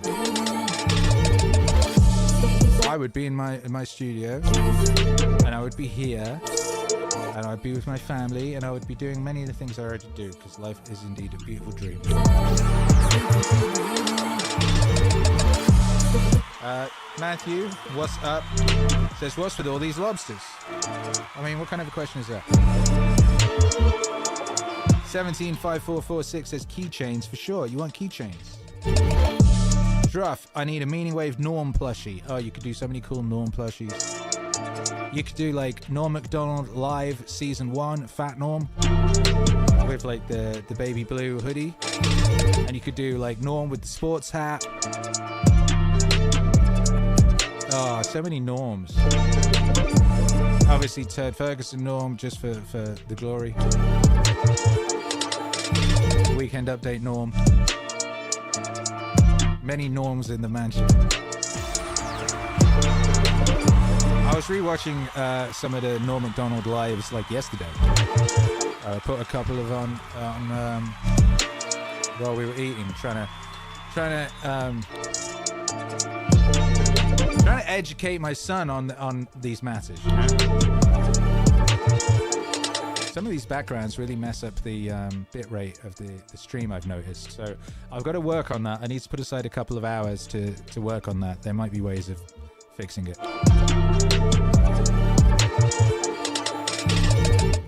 I would be in my studio, and I would be here. And I'd be with my family, and I would be doing many of the things I already do, because life is indeed a beautiful dream. Matthew, what's up? Says, what's with all these lobsters? I mean, what kind of a question is that? 175446 says keychains for sure. You want keychains? Druff, I need a Meaningwave Norm plushie. Oh, you could do so many cool Norm plushies. You could do like Norm Macdonald Live Season 1, Fat Norm, with like the baby blue hoodie. And you could do like Norm with the sports hat. Oh, so many Norms. Obviously Ted Ferguson Norm just for the glory. Weekend Update Norm. Many Norms in the mansion. I was rewatching some of the Norm Macdonald lives like yesterday. I put a couple of on while we were eating, trying to educate my son on these matters. You know? Some of these backgrounds really mess up the bit rate of the stream, I've noticed. So I've got to work on that. I need to put aside a couple of hours to work on that. There might be ways of fixing it.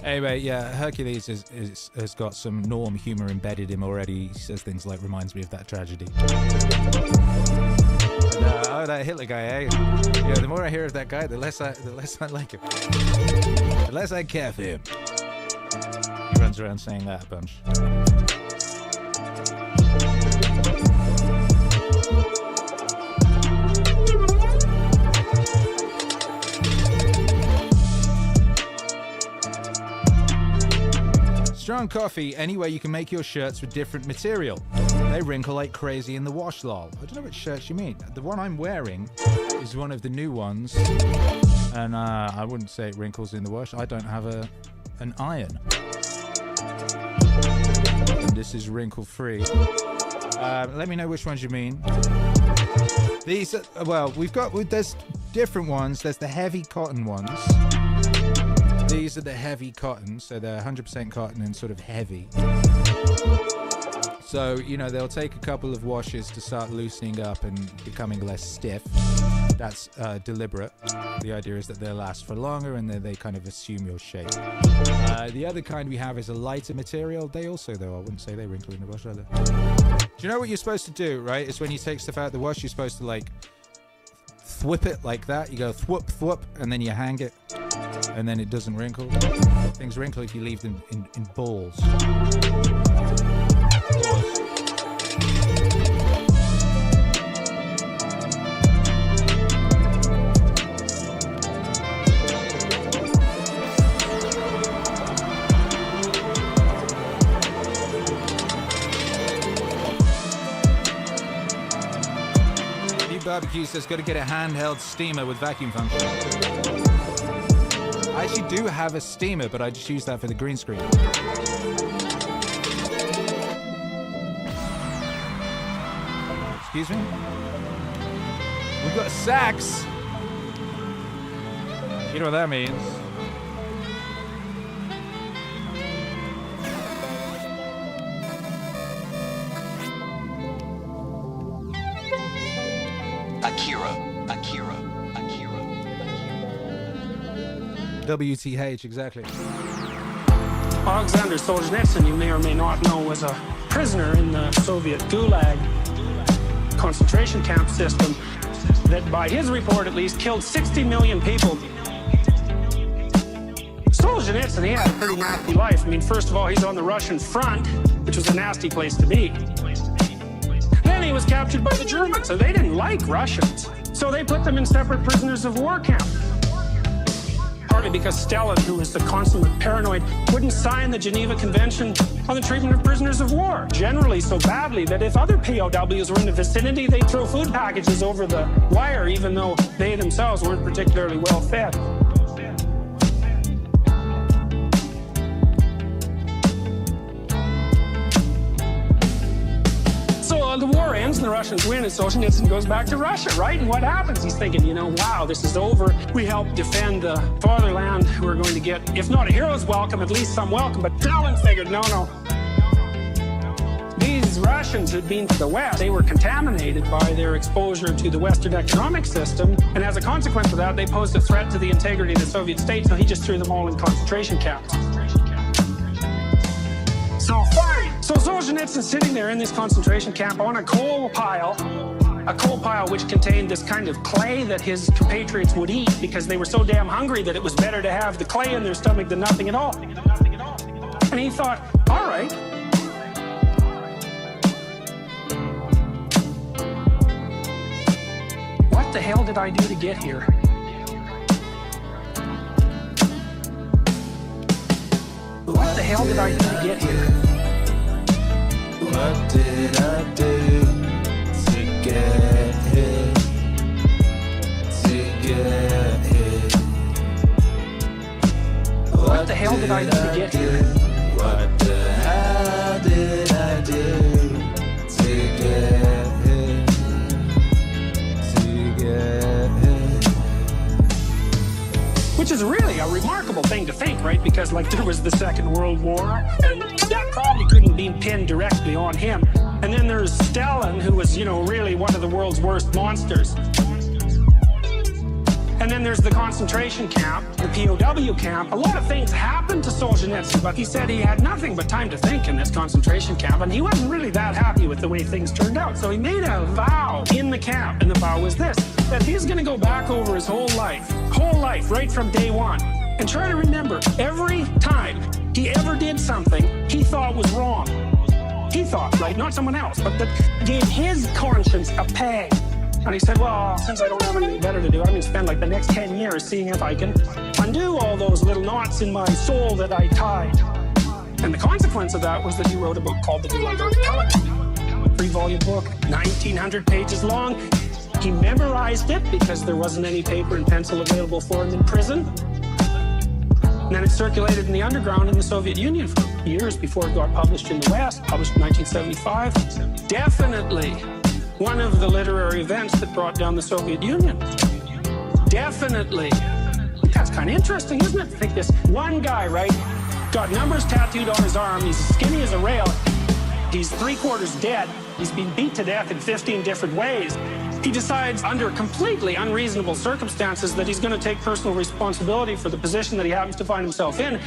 Anyway, yeah, Hercules has got some Norm humor embedded in him already. He says things like, reminds me of that tragedy. Oh, that Hitler guy, eh? Yeah, the more I hear of that guy, the less I like him. The less I care for him. He runs around saying that a bunch. Strong coffee, anyway you can make your shirts with different material. They wrinkle like crazy in the wash, lol. I don't know which shirts you mean. The one I'm wearing is one of the new ones. And I wouldn't say it wrinkles in the wash. I don't have an iron. And this is wrinkle free. Let me know which ones you mean. These, well, there's different ones. There's the heavy cotton ones. These are the heavy cotton, so they're 100% cotton and sort of heavy. So, you know, they'll take a couple of washes to start loosening up and becoming less stiff. That's deliberate. The idea is that they'll last for longer and they kind of assume your shape. The other kind we have is a lighter material. They also, though, I wouldn't say they wrinkle in the wash either. Do you know what you're supposed to do, right? Is when you take stuff out of the wash, you're supposed to, like, thwip it like that. You go thwip, thwip, and then you hang it. And then it doesn't wrinkle. Things wrinkle if you leave them in balls. Barbecue says, got to get a handheld steamer with vacuum function. I actually do have a steamer, but I just use that for the green screen. Excuse me? We've got a sax. You know what that means. Akira. WTH, exactly. Alexander Solzhenitsyn, you may or may not know, was a prisoner in the Soviet Gulag concentration camp system that, by his report at least, killed 60 million people. Solzhenitsyn, he had a pretty nasty life. I mean, first of all, he's on the Russian front, which was a nasty place to be. Then he was captured by the Germans, so they didn't like Russians. So they put them in separate prisoners of war camps. Partly because Stalin, who was the consummate paranoid, wouldn't sign the Geneva Convention on the treatment of prisoners of war, generally so badly that if other POWs were in the vicinity, they'd throw food packages over the wire, even though they themselves weren't particularly well fed. So the war ends and the Russians win, and Solzhenitsyn goes back to Russia, right? And what happens? He's thinking, you know, wow, this is over. We helped defend the fatherland. We're going to get, if not a hero's welcome, at least some welcome. But Stalin figured, no. These these Russians who'd been to the West, they were contaminated by their exposure to the Western economic system, and as a consequence of that, they posed a threat to the integrity of the Soviet state, so he just threw them all in concentration camps. So fine. So Solzhenitsyn's sitting there in this concentration camp on a coal pile which contained this kind of clay that his compatriots would eat because they were so damn hungry that it was better to have the clay in their stomach than nothing at all. And he thought, all right, what the hell did I do to get here? What the hell did I do to get here? What did I do to get here? To get here? What the hell did I do to get here? What the hell did I do to get here? To get here? Which is really a remarkable thing to think, right? Because, like, there was the Second World War, and that probably couldn't be pinned directly on him. And then there's Stalin, who was, really one of the world's worst monsters. And then there's the concentration camp, the POW camp. A lot of things happened to Solzhenitsyn, but he said he had nothing but time to think in this concentration camp, and he wasn't really that happy with the way things turned out. So he made a vow in the camp, and the vow was this, that he's going to go back over his whole life, right from day one, and try to remember every time he ever did something he thought was wrong. He thought, right? Not someone else, but that gave his conscience a pang. And he said, well, since I don't have anything better to do, I'm going to spend like the next 10 years seeing if I can undo all those little knots in my soul that I tied. And the consequence of that was that he wrote a book called The Gulag Archipelago. 3-volume book, 1,900 pages long. He memorized it because there wasn't any paper and pencil available for him in prison. And then it circulated in the underground in the Soviet Union for years before it got published in the West, published in 1975. Definitely one of the literary events that brought down the Soviet Union. Definitely. That's kind of interesting, isn't it? I think this one guy, right, got numbers tattooed on his arm. He's as skinny as a rail. He's 3/4 dead. He's been beat to death in 15 different ways. He decides under completely unreasonable circumstances that he's going to take personal responsibility for the position that he happens to find himself in.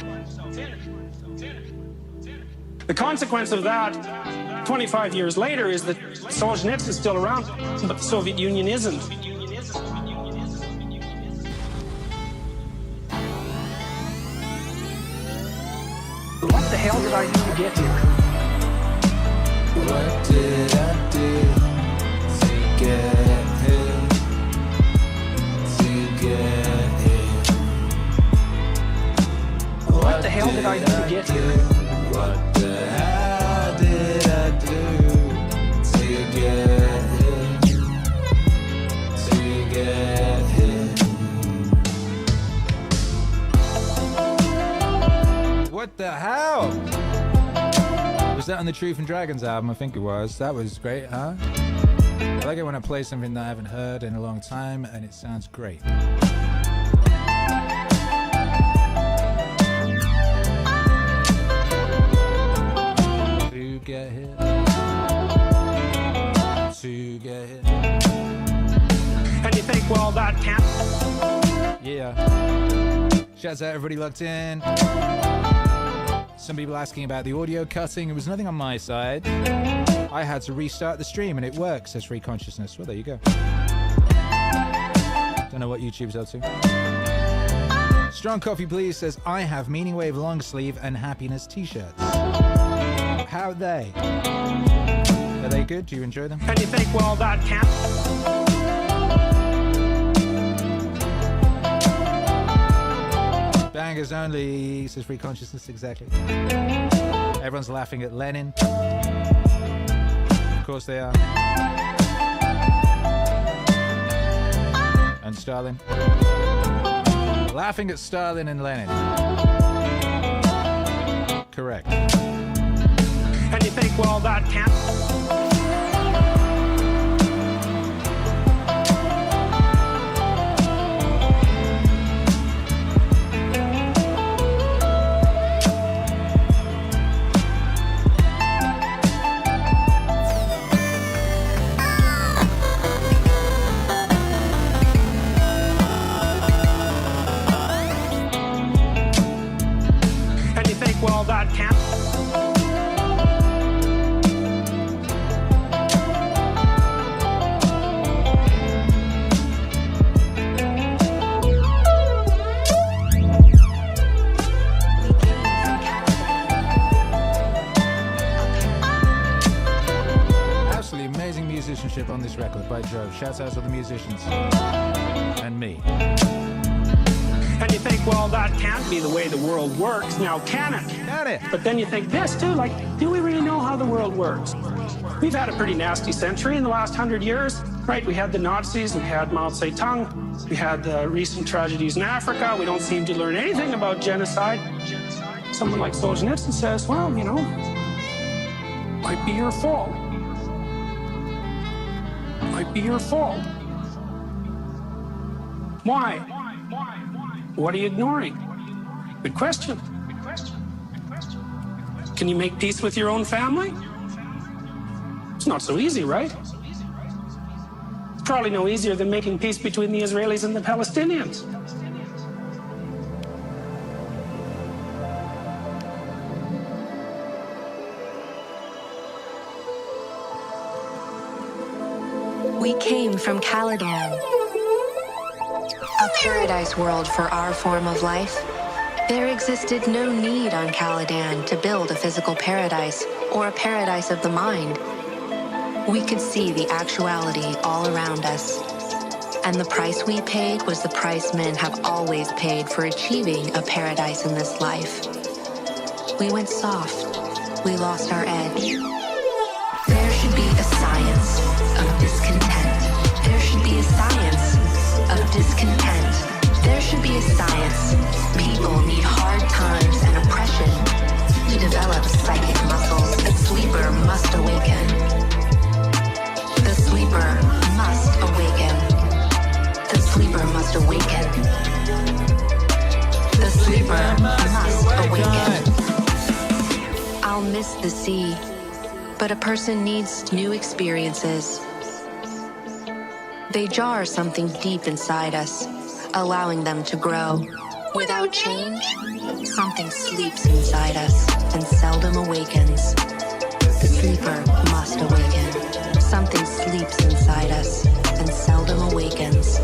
The consequence of that 25 years later is that Solzhenitsyn is still around, but the Soviet Union isn't. What the hell did I do to get here? What did I do to get here? To get here? What the hell did I do to get here? What the hell did I do to get here? To get here? What the hell? Was that on the Truth and Dragons album? I think it was. That was great, huh? I like it when I play something that I haven't heard in a long time and it sounds great. To get here. To get here. And you think, well, that can't. Yeah. Shouts out everybody locked in. Some people asking about the audio cutting. It was nothing on my side. I had to restart the stream and it works, says Free Consciousness. Well, there you go. Don't know what YouTube's up to. Strong Coffee Please says, I have Meaningwave long sleeve and happiness t-shirts. How are they? Are they good? Do you enjoy them? And you think, well, that can't. Bangers only, says Free Consciousness, exactly. Everyone's laughing at Lenin. Of course they are. And Stalin. Laughing at Stalin and Lenin. Correct. And you think, well, that can't. Shouts out to the musicians. And me. And you think, well, that can't be the way the world works. Now, can it? Can it? But then you think this, too, like, do we really know how the world works? We've had a pretty nasty century in the last 100 years, right? We had the Nazis, we had Mao Zedong, we had the recent tragedies in Africa. We don't seem to learn anything about genocide. Someone like Solzhenitsyn says, well, you know, might be your fault. Might be your fault. Why? What are you ignoring? Good question. Can you make peace with your own family? It's not so easy, right? It's probably no easier than making peace between the Israelis and the Palestinians. We came from Caladan, a paradise world for our form of life. There existed no need on Caladan to build a physical paradise or a paradise of the mind. We could see the actuality all around us. And the price we paid was the price men have always paid for achieving a paradise in this life. We went soft. We lost our edge. There should be a science of discontent. There should be a science of discontent. There should be a science. People need hard times and oppression to develop psychic muscles. A sleeper must awaken. The sleeper must awaken. The sleeper must awaken. The sleeper must awaken. I'll miss the sea, but a person needs new experiences. They jar something deep inside us, allowing them to grow. Without change, something sleeps inside us and seldom awakens. The sleeper must awaken. Something sleeps inside us and seldom awakens.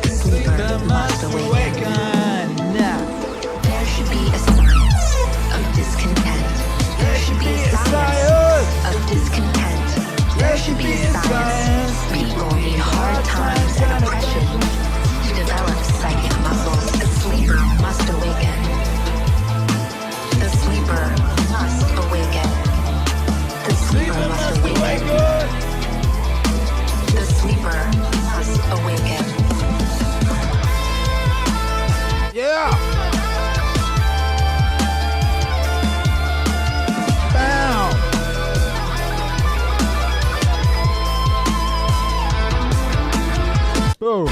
The sleeper must awaken. There should be a science of discontent. There should be a science of discontent. There should be a science. People need hard times and oppression to develop psychic muscles. The sleeper must awaken. The sleeper must awaken. The sleeper must awaken. The sleeper must awaken. Yeah! Bow! Boom!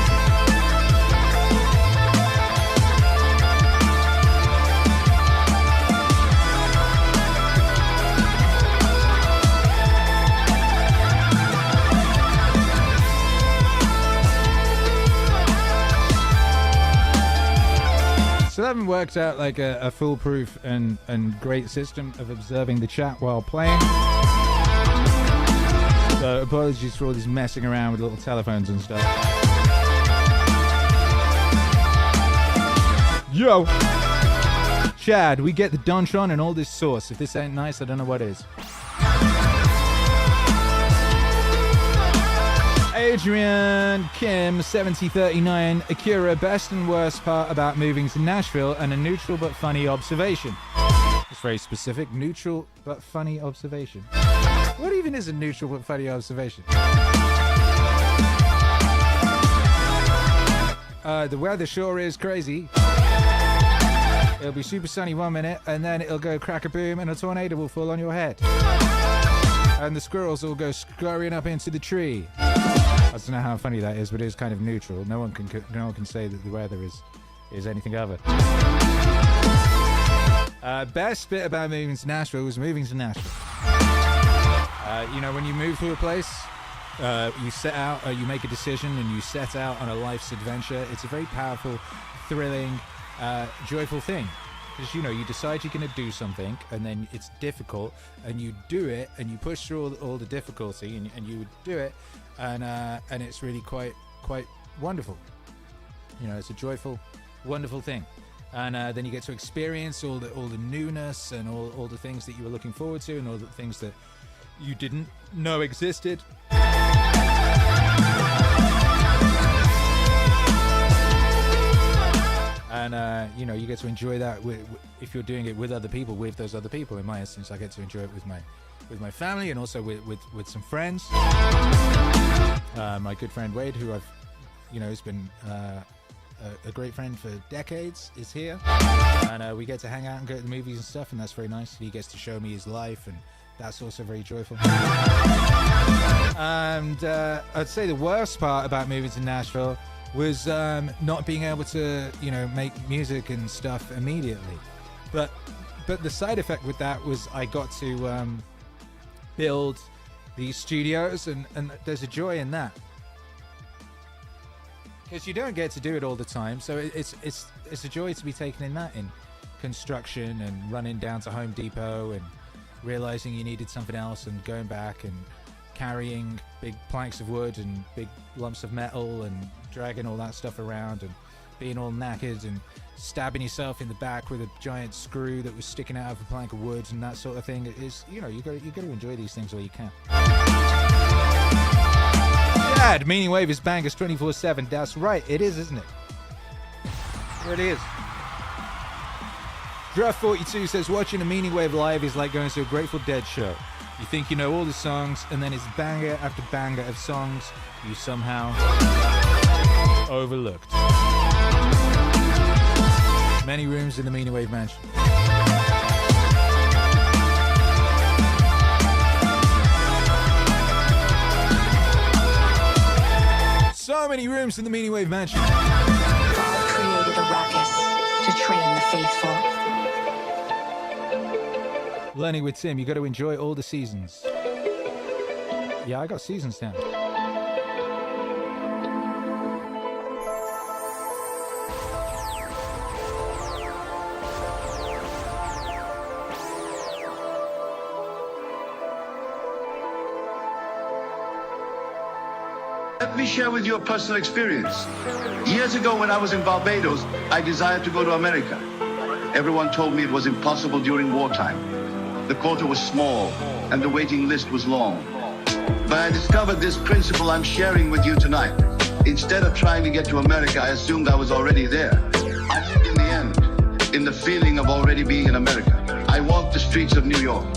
So I haven't worked out like a foolproof and great system of observing the chat while playing. So apologies for all this messing around with little telephones and stuff. Yo! Chad, we get the Donchon and all this sauce. If this ain't nice, I don't know what is. Adrian Kim 7039 Akira, best and worst part about moving to Nashville and a neutral but funny observation. It's very specific. Neutral but funny observation. What even is a neutral but funny observation? The weather sure is crazy. It'll be super sunny 1 minute and then it'll go crack-a-boom and a tornado will fall on your head. And the squirrels will go scurrying up into the tree. I don't know how funny that is, but it is kind of neutral. No one can say that the weather is anything other. Best bit about moving to Nashville was moving to Nashville. You know, when you move to a place, you set out, you make a decision, and you set out on a life's adventure. It's a very powerful, thrilling, joyful thing. Because, you know, you decide you're going to do something, and then it's difficult, and you do it, and you push through all the difficulty, and you do it, and it's really quite wonderful. You know, it's a joyful, wonderful thing. And then you get to experience all the newness and all the things that you were looking forward to and all the things that you didn't know existed. And you get to enjoy that if you're doing it with other people, with those other people. In my instance, I get to enjoy it with my family and also with some friends. My good friend Wade, who I've has been a great friend for decades, is here, and we get to hang out and go to the movies and stuff, and that's very nice. He gets to show me his life, and that's also very joyful. And I'd say the worst part about moving to Nashville was not being able to make music and stuff immediately, but the side effect with that was I got to build these studios, and there's a joy in that, because you don't get to do it all the time. So it's a joy to be taken in that, in construction and running down to Home Depot and realizing you needed something else and going back and carrying big planks of wood and big lumps of metal and dragging all that stuff around and being all knackered and stabbing yourself in the back with a giant screw that was sticking out of a plank of wood and that sort of thing. It is, you got to enjoy these things while you can. Dad, Meaningwave is bangers 24/7. That's right, it is, isn't it? It really is. Draft42 says watching a Meaningwave live is like going to a Grateful Dead show. You think you know all the songs, and then it's banger after banger of songs you somehow overlooked. Many rooms in the Meaningwave mansion. So many rooms in the Meaningwave mansion. God created a ruckus to train the faithful. Learning with Tim, you got to enjoy all the seasons. Yeah, I got seasons down. Let me share with you a personal experience. Years ago when I was in Barbados, I desired to go to America. Everyone told me it was impossible during wartime. The quota was small and the waiting list was long. But I discovered this principle I'm sharing with you tonight. Instead of trying to get to America, I assumed I was already there. I lived in the end, in the feeling of already being in America. I walked the streets of New York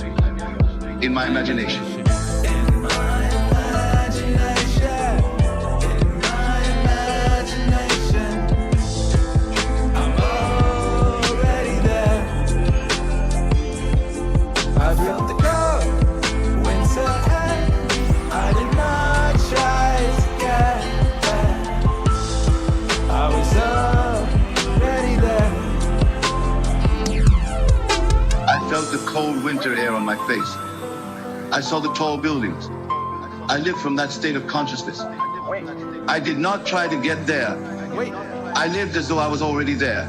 in my imagination. The cold winter air on my face. I saw the tall buildings. I lived from that state of consciousness. I did not try to get there. I lived as though I was already there.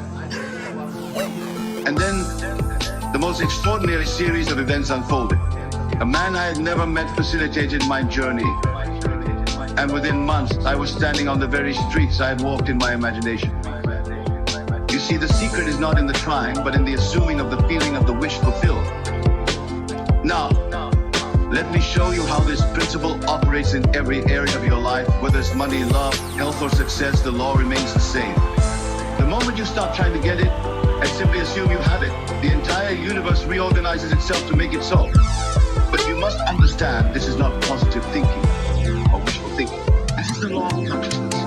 And then the most extraordinary series of events unfolded. A man I had never met facilitated my journey. And within months, I was standing on the very streets I had walked in my imagination. You see, the secret is not in the trying, but in the assuming of the feeling of the wish fulfilled. Now, let me show you how this principle operates in every area of your life. Whether it's money, love, health, or success, the law remains the same. The moment you stop trying to get it and simply assume you have it, the entire universe reorganizes itself to make it so. But you must understand this is not positive thinking or wishful thinking. This is the law of consciousness. In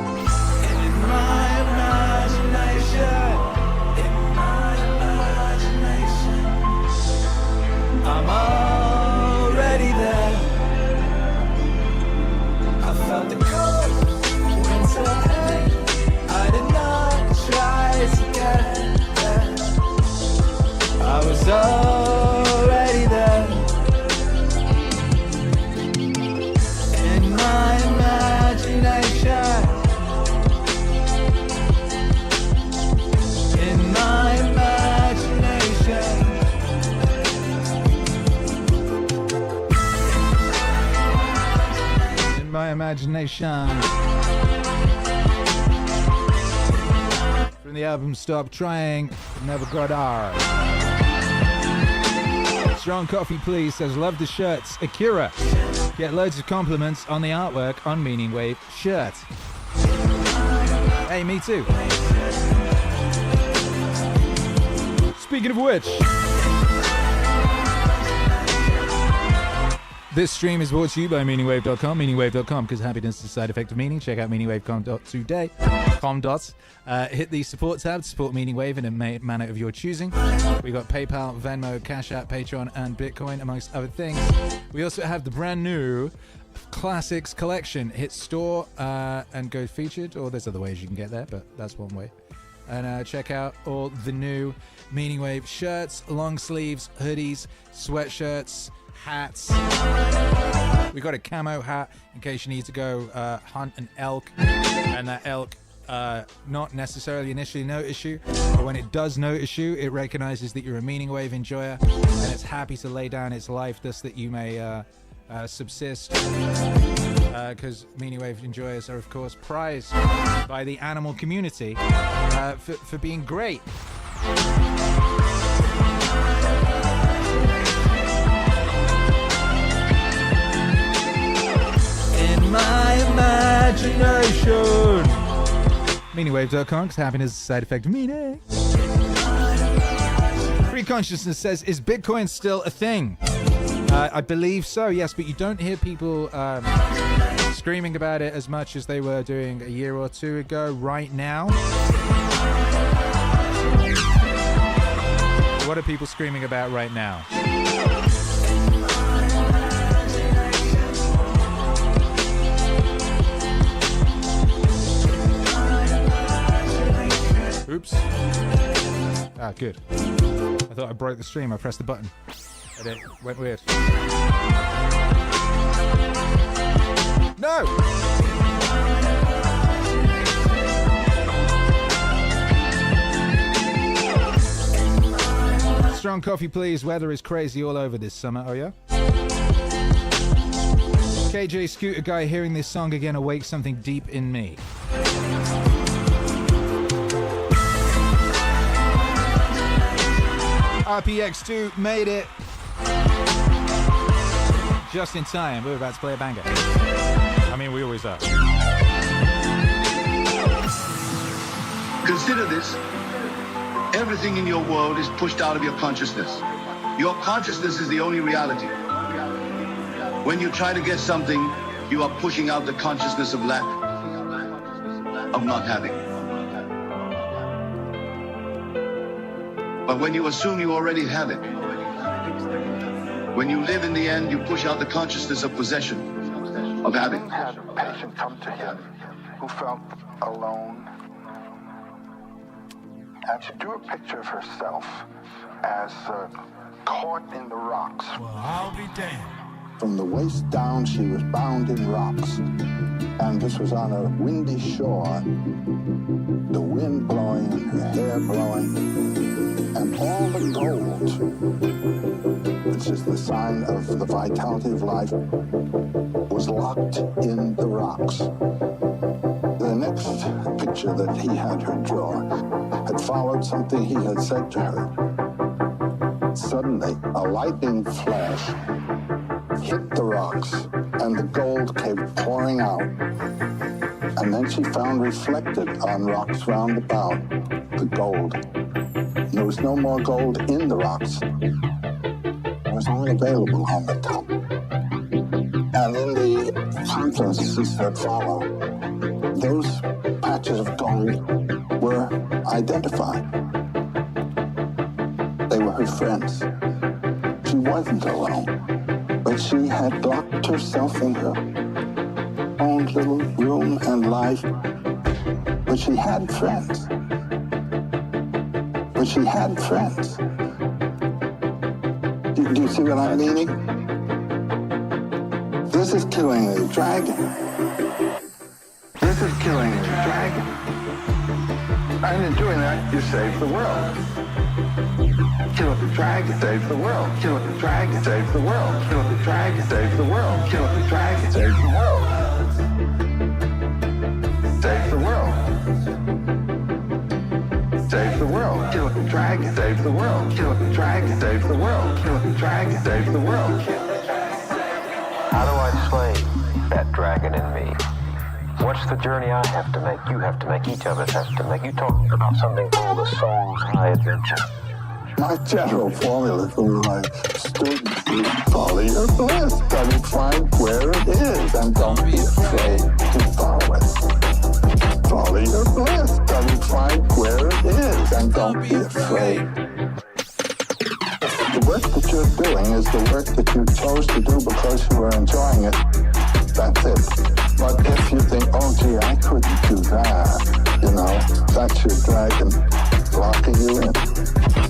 my imagination. I'm already there. I felt the cold winter air. I did not try to get there. I was already there. In my imagination. In my imagination. My imagination. From the album Stop Trying, Never Got Ours. Strong Coffee Please says, love the shirts. Akira. Get loads of compliments on the artwork on Meaningwave shirt. Hey, me too. Speaking of which, this stream is brought to you by Meaningwave.com. Meaningwave.com, because happiness is a side effect of meaning. Check out Meaningwave.com today. Hit the support tab to support Meaningwave in a manner of your choosing. We got PayPal, Venmo, Cash App, Patreon, and Bitcoin, amongst other things. We also have the brand new Classics collection. Hit store and go featured, or there's other ways you can get there, but that's one way. And check out all the new Meaningwave shirts, long sleeves, hoodies, sweatshirts, hats. We got a camo hat in case you need to go hunt an elk, and that elk not necessarily initially notice you, but when it does notice you, it recognizes that you're a Meaningwave enjoyer, and it's happy to lay down its life thus that you may subsist, because Meaningwave enjoyers are of course prized by the animal community for being great. In my imagination. Meaningwave.com, because happiness is a side effect of meaning. Free Consciousness says, is Bitcoin still a thing? I believe so, yes, but you don't hear people screaming about it as much as they were doing a year or two ago right now. What are people screaming about right now? Oops. Ah, good. I thought I broke the stream. I pressed the button. And it went weird. No! Strong coffee, please. Weather is crazy all over this summer. Oh, yeah? KJ Scooter Guy, hearing this song again awakes something deep in me. RPX2 made it. Just in time. We're about to play a banger. I mean, we always are. Consider this. Everything in your world is pushed out of your consciousness. Your consciousness is the only reality. When you try to get something, you are pushing out the consciousness of lack, of not having. But when you assume you already have it, when you live in the end, you push out the consciousness of possession, of having. Had a patient come to him who felt alone, and she drew a picture of herself as caught in the rocks. Well, I'll be damned. From the waist down, she was bound in rocks, and this was on a windy shore, the wind blowing and her hair blowing, and all the gold, which is the sign of the vitality of life, was locked in the rocks. The next picture that he had her draw had followed something he had said to her. Suddenly, a lightning flash hit the rocks, and the gold came pouring out. And then she found reflected on rocks round about the gold. There was no more gold in the rocks. It was only available on the top. And in the conferences that follow, those patches of gold were identified. They were her friends. She wasn't alone, but she had locked herself in her own little room and life. But she had friends. But she had friends. Do you see what I'm meaning? This is killing the dragon. This is killing the dragon. And in doing that, you save the world. Kill the dragon, save the world. Kill the dragon, save the world. Kill the dragon, save the world. Kill the dragon, save the world. Save the world. Save the world. Kill the dragon, save the world. Kill the dragon, save the world. Kill the dragon, save the world. How do I slay that dragon in me? What's the journey I have to make? You have to make. Each of us has to make. You talk about something called the soul's high adventure. My general formula for my students is follow your bliss and find where it is, and don't be afraid to follow it. Follow your bliss and find where it is, and don't be afraid. The work that you're doing is the work that you chose to do because you were enjoying it. That's it. But if you think, oh gee, I couldn't do that, that's your dragon locking you in.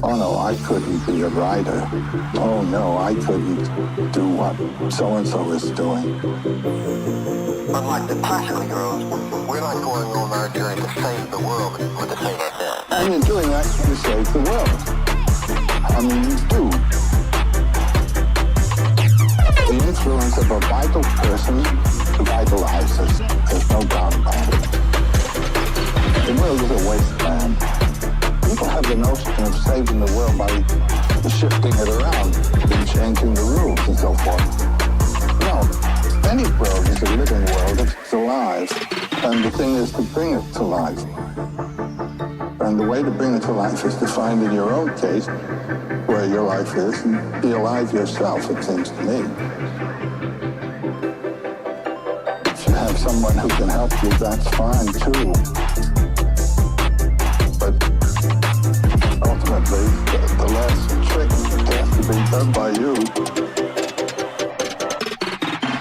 Oh no, I couldn't be a writer. Oh no, I couldn't do what so-and-so is doing. Unlike the Passion Girls, we're not going on our journey to save the world, but to save ourselves. And in doing that, you save the world. I mean, you do. The influence of a vital person vitalizes. There's no doubt about it. The world is a wasteland. People have the notion of saving the world by shifting it around and changing the rules and so forth. No, any world is a living world if it's alive, and the thing is to bring it to life. And the way to bring it to life is to find in your own case where your life is and be alive yourself, it seems to me. If you have someone who can help you, that's fine too. Ultimately, the last trick has to be done by you.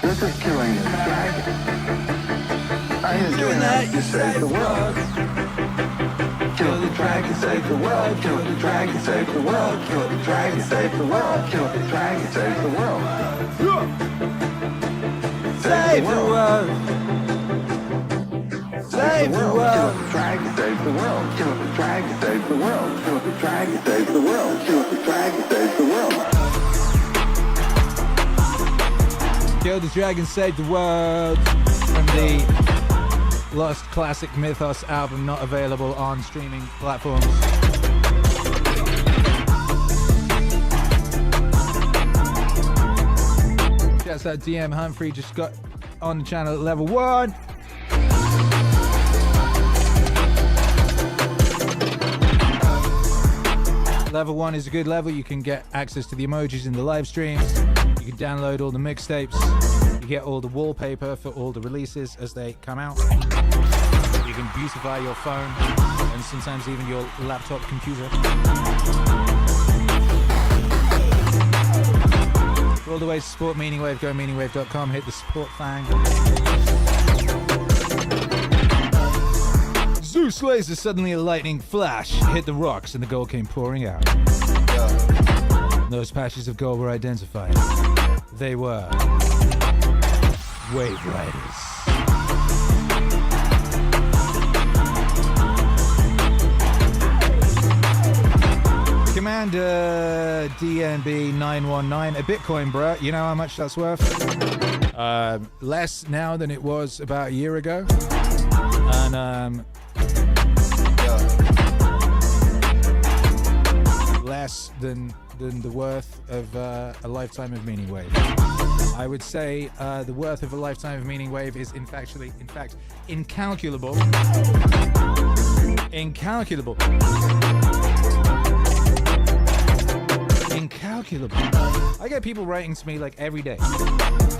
This is killing the dragon. And in doing that, you save the world. Kill the dragon, save the world. Kill the dragon, save the world. Kill the dragon, save the world. Kill the dragon, save the world. Save the world. Save the world. Kill the dragon, save the world. Kill the dragon, save the world. Kill the dragon, save the world. Kill the dragon, save the world. Kill the Dragon, Save the World from the Lost Classic Mythos album, not available on streaming platforms. Shouts out DM Humphrey, just got on the channel at level 1. Level 1 is a good level. You can get access to the emojis in the live streams. You can download all the mixtapes. You get all the wallpaper for all the releases as they come out. You can beautify your phone and sometimes even your laptop computer. For all the ways to support Meaningwave, go meaningwave.com, hit the support thing. Zeus laser, suddenly a lightning flash hit the rocks and the gold came pouring out. Those patches of gold were identified. They were Wave Riders. Commander DNB919, a Bitcoin, bruh. You know how much that's worth? Less now than it was about a year ago. And less than the worth of a lifetime of Meaningwave. I would say the worth of a lifetime of Meaningwave is in fact incalculable. Incalculable. I get people writing to me like every day.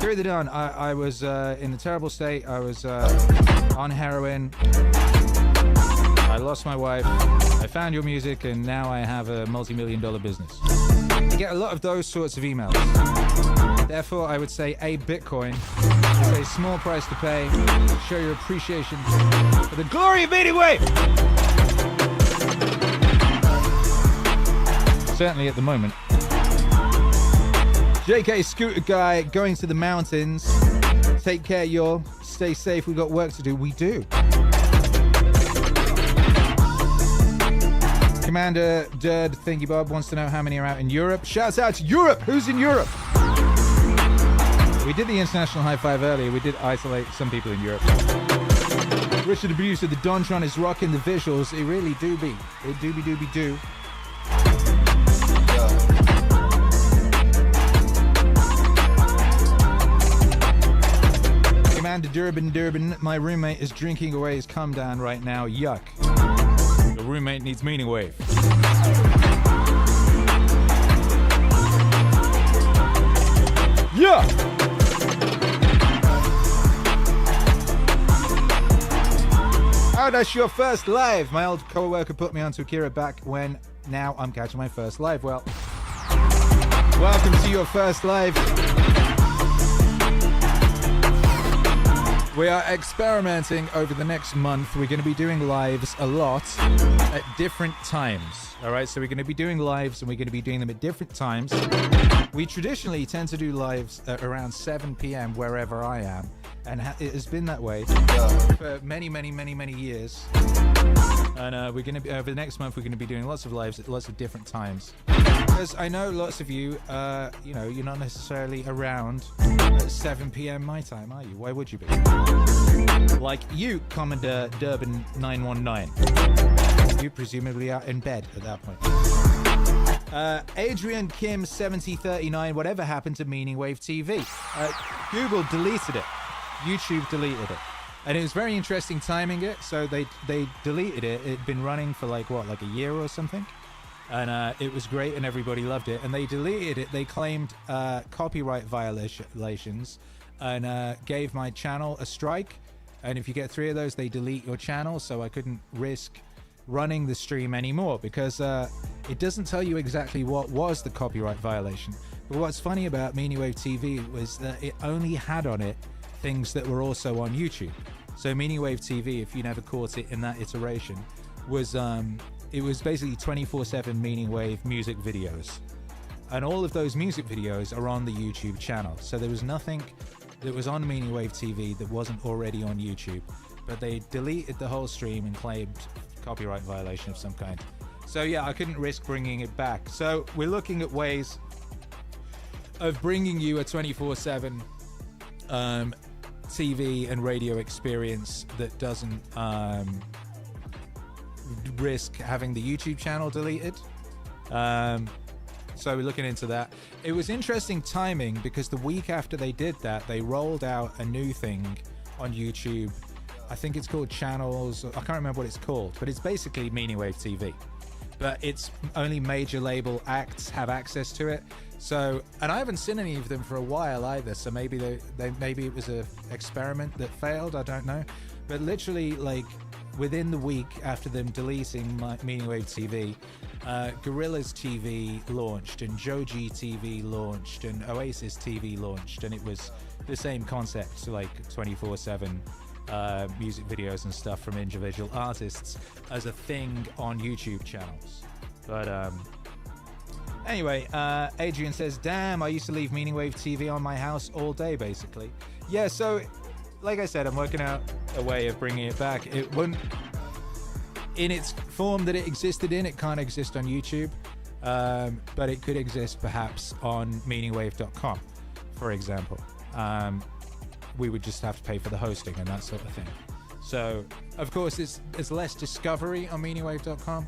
Carry the dawn. I was in a terrible state. I was on heroin. I lost my wife. I found your music, and now I have a multi-million-dollar business. I get a lot of those sorts of emails. Therefore, I would say a Bitcoin is a small price to pay to show your appreciation for the glory of Meaningwave. Certainly at the moment. JK Scooter Guy, going to the mountains. Take care, y'all. Stay safe. We've got work to do. We do. Commander Dird Thingy Bob wants to know how many are out in Europe. Shouts out to Europe. Who's in Europe? We did the international high five earlier. We did isolate some people in Europe. Richard the producer, the Dontron is rocking the visuals. It really do be. It dooby dooby do. Commander Durban, my roommate is drinking away his cum down right now. Yuck. Your roommate needs Meaningwave. Yeah! Oh, that's your first live. My old co-worker put me onto Akira back when. Now I'm catching my first live. Well, welcome to your first live. We are experimenting over the next month. We're going to be doing lives a lot at different times. All right, so we're going to be doing lives and we're going to be doing them at different times. We traditionally tend to do lives at around 7 p.m. wherever I am. And it has been that way for many, many, many, many years. And we're going to be, over the next month, we're going to be doing lots of lives at lots of different times. Because I know lots of you, you know, you're not necessarily around at 7 p.m. my time, are you? Why would you be? Like you, Commander Durban 919. You presumably are in bed at that point. Adrian Kim 7039, whatever happened to Meaningwave TV? Google deleted it. YouTube deleted it. And it was very interesting timing it. So they deleted it. It had been running for like a year or something. And it was great and everybody loved it. And they deleted it. They claimed copyright violations and gave my channel a strike. And if you get 3 of those, they delete your channel. So I couldn't risk running the stream anymore because it doesn't tell you exactly what was the copyright violation. But what's funny about Meaningwave TV was that it only had on it things that were also on YouTube. So Meaningwave TV, if you never caught it in that iteration, was it was basically 24/7 Meaningwave music videos, and all of those music videos are on the YouTube channel. So there was nothing that was on Meaningwave TV that wasn't already on YouTube, but they deleted the whole stream and claimed copyright violation of some kind. So yeah, I couldn't risk bringing it back. So we're looking at ways of bringing you a 24/7 TV and radio experience that doesn't risk having the YouTube channel deleted. So we're looking into that. It was interesting timing because the week after they did that, they rolled out a new thing on YouTube. I think it's called Channels. I can't remember what it's called, but it's basically Meaningwave TV. But it's only major label acts have access to it. So, and I haven't seen any of them for a while either. So maybe maybe it was a experiment that failed. I don't know. But literally, like within the week after them deleting my Meaningwave TV, Gorillaz TV launched, and Joji TV launched, and Oasis TV launched, and it was the same concept, so like 24/7 music videos and stuff from individual artists as a thing on YouTube channels. But anyway, Adrian says, damn, I used to leave Meaningwave TV on my house all day, basically. Yeah, so like I said, I'm working out a way of bringing it back. It wouldn't, in its form that it existed in, it can't exist on YouTube, but it could exist perhaps on meaningwave.com, for example. We would just have to pay for the hosting and that sort of thing. So, of course, there's less discovery on meaningwave.com.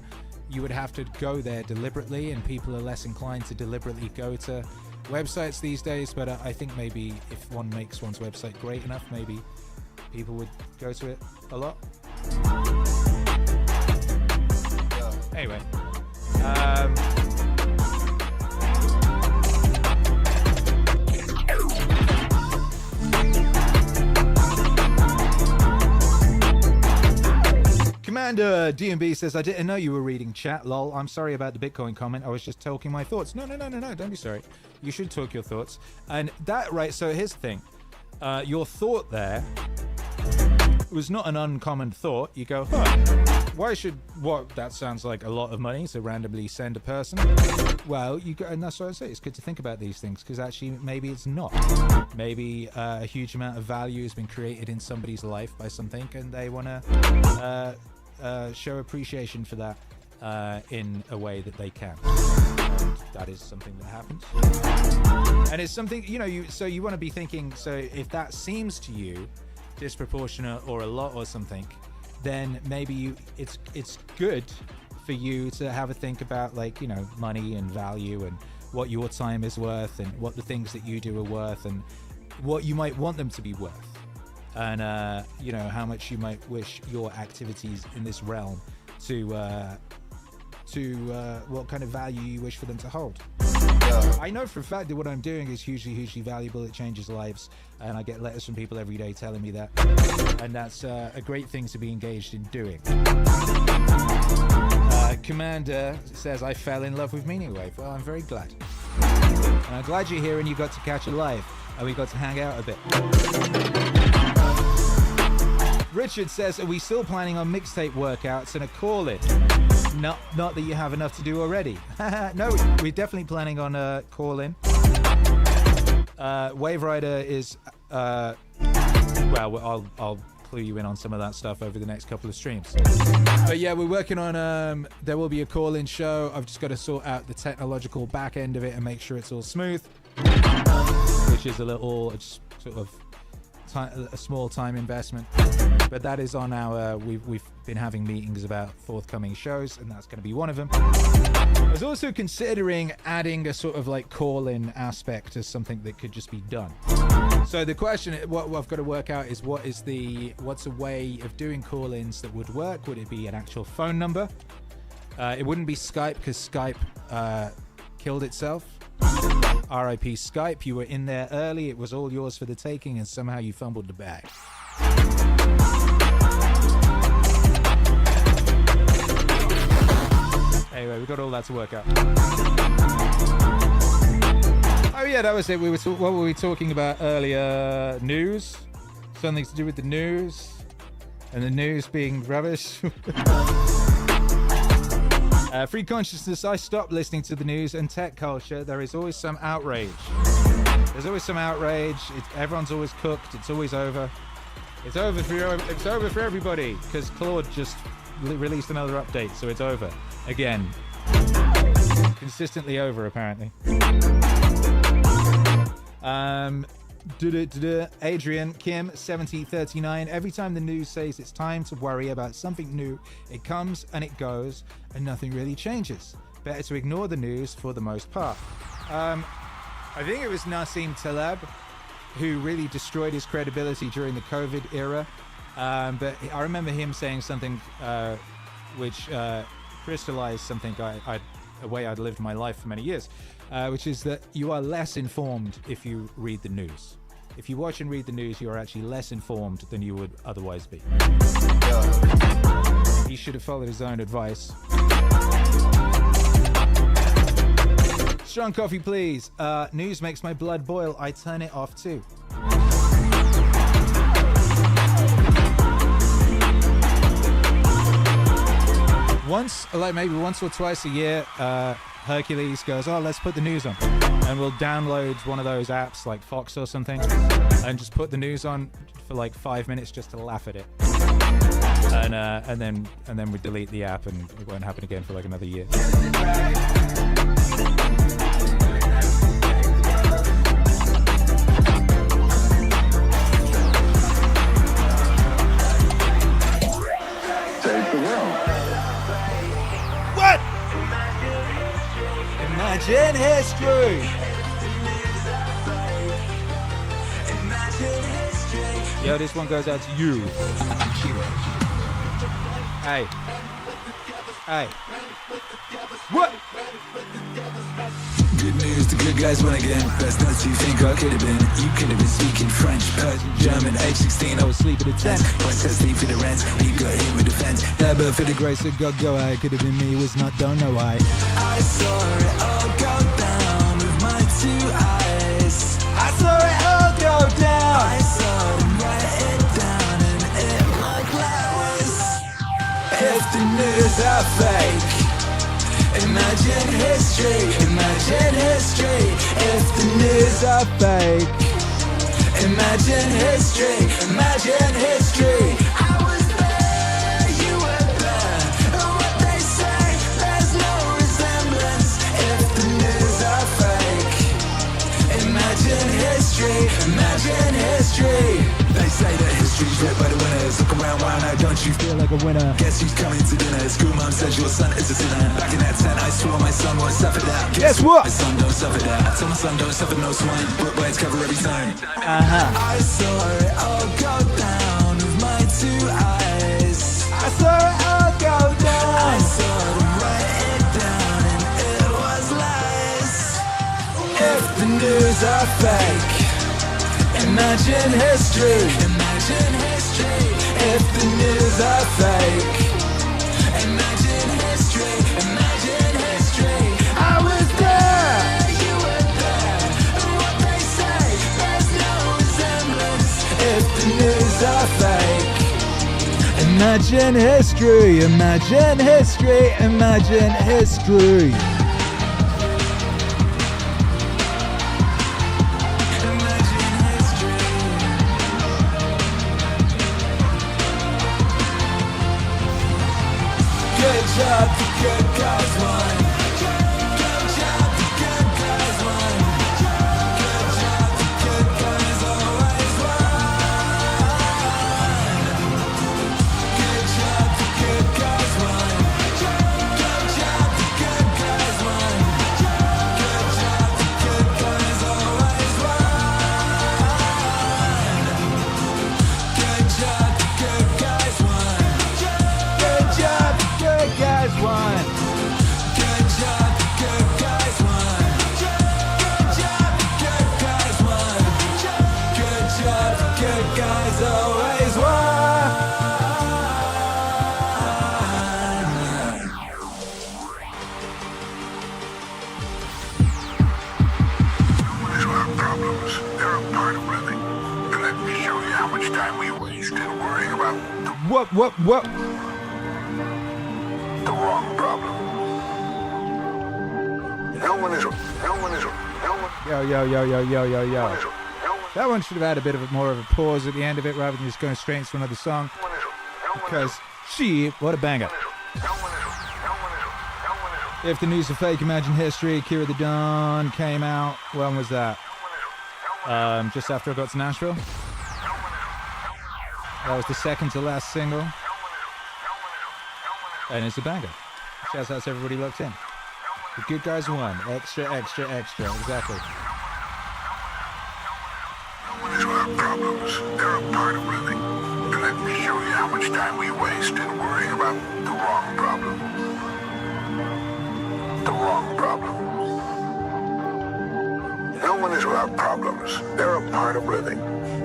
You would have to go there deliberately, and people are less inclined to deliberately go to websites these days. But I think maybe if one makes one's website great enough, maybe people would go to it a lot. Anyway. Commander DMB says, I didn't know you were reading chat, lol. I'm sorry about the Bitcoin comment. I was just talking my thoughts. No, don't be sorry. You should talk your thoughts. And that, right, so here's the thing. Your thought there was not an uncommon thought. You go, why should, that sounds like a lot of money to randomly send a person. Well, and that's what I say. It's good to think about these things, because actually maybe it's not. Maybe a huge amount of value has been created in somebody's life by something, and they want to show appreciation for that in a way that they can. That is something that happens, and it's something, you know, so you want to be thinking, so if that seems to you disproportionate or a lot or something, then maybe it's good for you to have a think about, like, you know, money and value and what your time is worth and what the things that you do are worth and what you might want them to be worth. and how much you might wish your activities in this realm to what kind of value you wish for them to hold. I know for a fact that what I'm doing is hugely valuable. It changes lives, and I get letters from people every day telling me that, and that's a great thing to be engaged in doing. Commander says, I fell in love with Meaningwave. Well, I'm very glad. And I'm glad you're here and you got to catch it live, and we got to hang out a bit. Richard says, are we still planning on mixtape workouts and a call-in? Not that you have enough to do already. No, we're definitely planning on a call-in. Wave Rider is... well, I'll clue you in on some of that stuff over the next couple of streams. But yeah, we're working on... there will be a call-in show. I've just got to sort out the technological back end of it and make sure it's all smooth. Which is a little... just sort of... a small time investment, but that is on our we've been having meetings about forthcoming shows, and that's going to be one of them. I was also considering adding a sort of like call-in aspect as something that could just be done. So the question, what I've got to work out is what's a way of doing call-ins that would work. Would it be an actual phone number? It wouldn't be Skype, because Skype killed itself. RIP Skype, you were in there early, it was all yours for the taking, and somehow you fumbled the bag. Anyway, we got all that to work out. Oh yeah, that was it. What were we talking about earlier? News? Something to do with the news? And the news being rubbish? Free consciousness, I stopped listening to the news and tech culture. There is always some outrage. There's always some outrage. Everyone's always cooked. It's always over. It's over for everybody, because Claude just released another update, so it's over. Again. Consistently over, apparently. Adrian Kim 7039. Every time the news says it's time to worry about something new, it comes and it goes and nothing really changes. Better to ignore the news for the most part. I think it was Nassim Taleb who really destroyed his credibility during the COVID era, but I remember him saying something which crystallized something a way I'd lived my life for many years, which is that you are less informed if you read the news. If you watch and read the news, you are actually less informed than you would otherwise be. He should have followed his own advice. Strong coffee, please. News makes my blood boil. I turn it off too. Maybe once or twice a year, Hercules goes, oh, let's put the news on. And we'll download one of those apps like Fox or something and just put the news on for like 5 minutes just to laugh at it. And then we delete the app and it won't happen again for like another year. Save the world. What? Imagine history. Yo, this one goes out to you. Akira. Hey. What? Good news, the good guys won again. Best nuts you think I could have been. You could have been speaking French, Persian, German, age 16. I was sleeping at 10. Price has for the rent. He got hit with the fence. Never for the grace of God, go I could have been me, was not, don't know why. I saw it all go down with my 2 eyes. I saw it all go down. I saw them write it down and it looked like this. If the news are fake, imagine history, imagine history. If the news are fake, imagine history, imagine history. I was there, you were there. And what they say, there's no resemblance. If the news are fake, imagine history, imagine history. They say that history's written by the winners. colors. Look around, why not? Don't you feel like a winner? Guess who's coming to dinner? School mom says your son is a sinner. Back in that tent, I swore my son won't suffer that. Guess what? My son don't suffer that. I tell my son don't suffer no swine. Book words cover every time. I saw it all go down with my two eyes. I saw it all go down. I saw them write it down and it was lies. If the news are fake, imagine history. Imagine history. If the news are fake, imagine history. Imagine history. I was there. You were there. And what they say, there's no resemblance. If the news are fake, imagine history. Imagine history. Imagine history. Good job, the good guys won. Good job, the good guys won. Good job, the good guys always won. Good job, the good guys won. Good job, the good guys won. Good job, the good guys always won. Good job, the good guys won. Good job. Good guys won. Good job, the good guys won. Good job, the good guys won. Good job, the good guys always won. These are our problems. They're a part of living. And let me show you how much time we wasted worrying about What? the wrong problem. No one is. Yo. That one should have had a bit of more of a pause at the end of it rather than just going straight into another song. Because, shit, what a banger. If the news are fake, imagine history. Akira the Dawn came out. When was that? Just after I got to Nashville. That was the second to last single. And it's a banger. Shouts out to everybody locked in. The good guys won. Extra. Exactly. These are our problems. They're a part of living. And let me show you how much time we wasted worrying about the wrong problem. The wrong problem. No one is without problems. They're a part of living.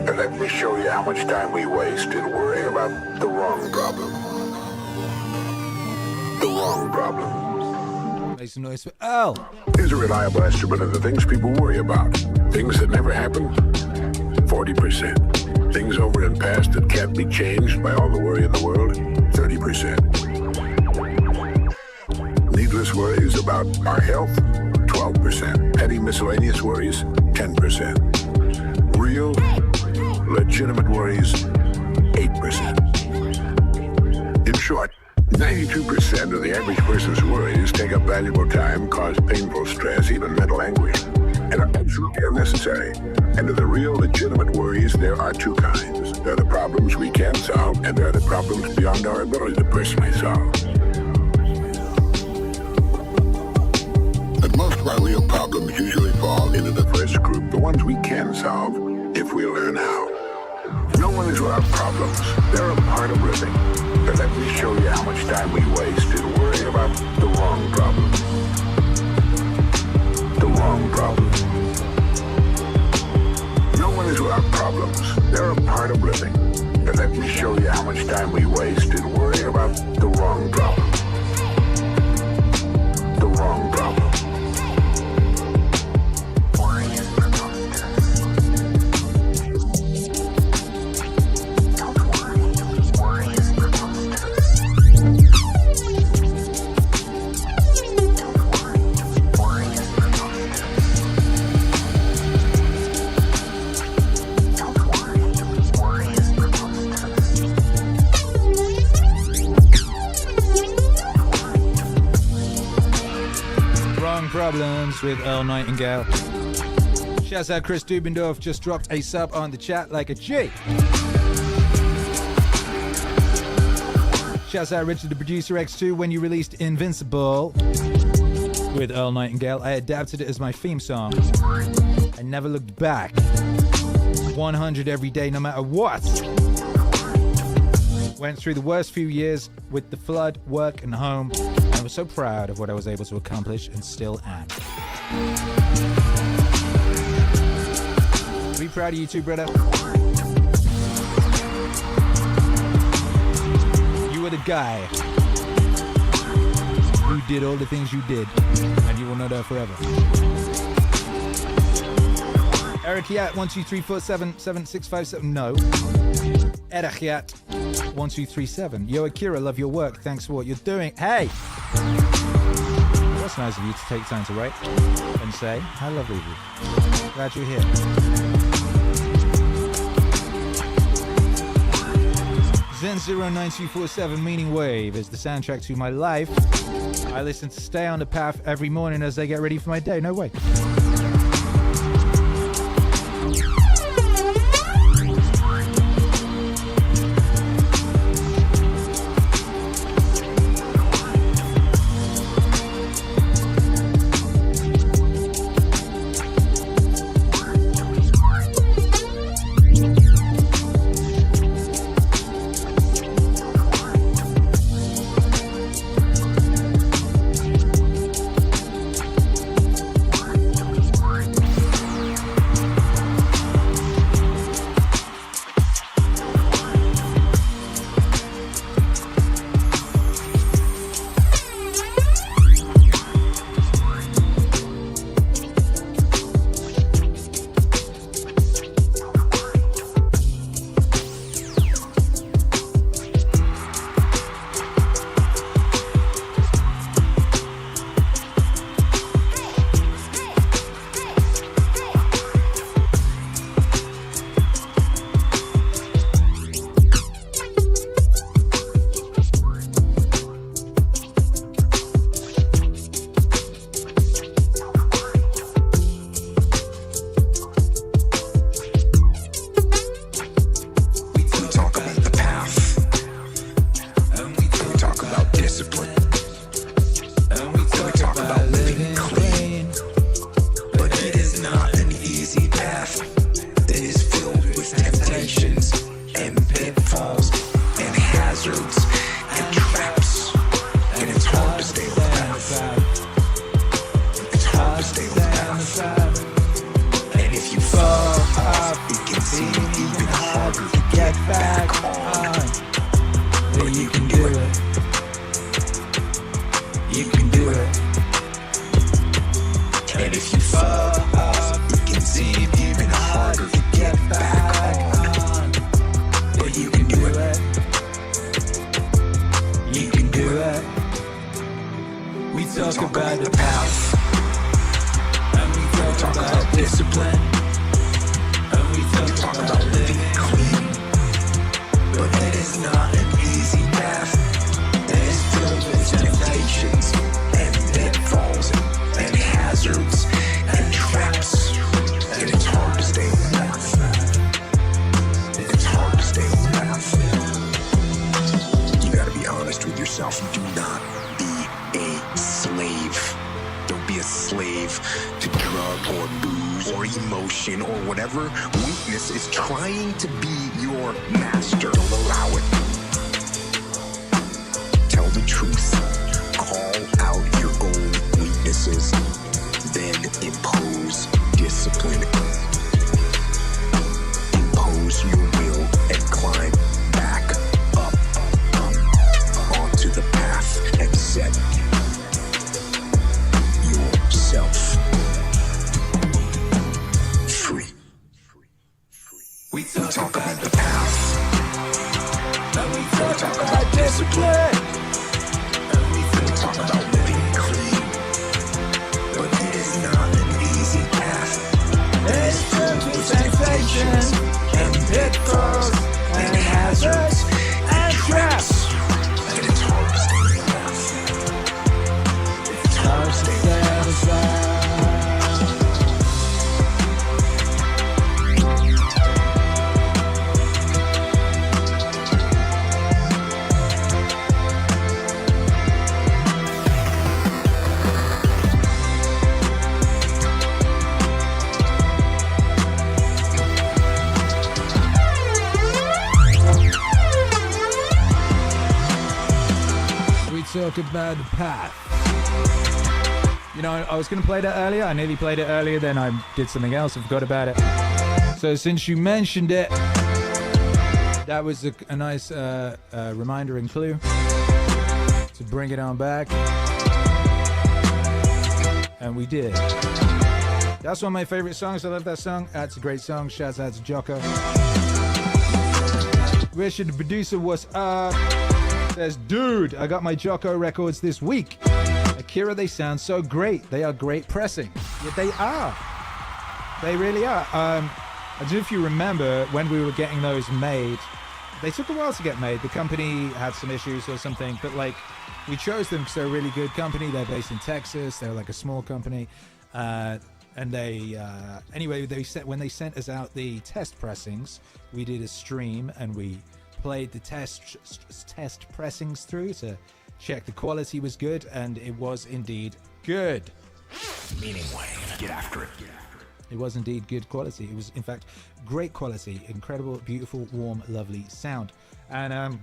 And let me show you how much time we wasted worrying about the wrong problem. The wrong problem. Make some noise for Al. Here's a reliable estimate of the things people worry about. Things that never happened, 40%. Things over and past that can't be changed by all the worry in the world, 30%. Needless worries about our health, 12%. Petty miscellaneous worries, 10%. Real, legitimate worries, 8%. In short, 92% of the average person's worries take up valuable time, cause painful stress, even mental anguish, and are absolutely unnecessary. And of the real legitimate worries, there are two kinds. There are the problems we can solve, and there are the problems beyond our ability to personally solve. But most of our real problems usually fall into the first group, the ones we can solve, if we learn how. No one is without problems. They're a part of living. But let me show you how much time we wasted worrying about the wrong problem. The wrong problem. No one is without problems. They're a part of living. But let me show you how much time we wasted worrying about the wrong problem. The wrong problem. Problems with Earl Nightingale. Shouts out Chris Dubendorf, just dropped a sub on the chat like a G. Shouts out Richard the Producer X2 when you released Invincible with Earl Nightingale. I adapted it as my theme song. I never looked back. 100 every day, no matter what. Went through the worst few years with the flood, work, and home. I was so proud of what I was able to accomplish and still am. Be proud of you too, brother. You were the guy who did all the things you did, and you will know that forever. Eric Yat 123477657. No. Eric Yat 1237. Yo, Akira, love your work. Thanks for what you're doing. Hey! That's nice of you to take time to write and say, how lovely of you. Glad you're here. Zen09247 Meaningwave is the soundtrack to my life. I listen to Stay on the Path every morning as I get ready for my day. No way. talk about the path. You know, I was going to play that earlier. I nearly played it earlier, then I did something else and forgot about it. So since you mentioned it, that was a nice reminder and clue to bring it on back. And we did. That's one of my favorite songs. I love that song. That's a great song. Shouts out to Jocko. Richard, the producer, what's up? Says, dude, I got my Jocko records this week. Akira, they sound so great. They are great pressing. Yeah, they are. They really are. I don't know if you remember when we were getting those made. They took a while to get made. The company had some issues or something, but like we chose them because they're a really good company. They're based in Texas. They're like a small company. And they, anyway, when they sent us out the test pressings, we did a stream and we played the test pressings through to check the quality was good, and it was indeed good. Meaningwave, get after it. It was indeed good quality. It was, in fact, great quality, incredible, beautiful, warm, lovely sound. And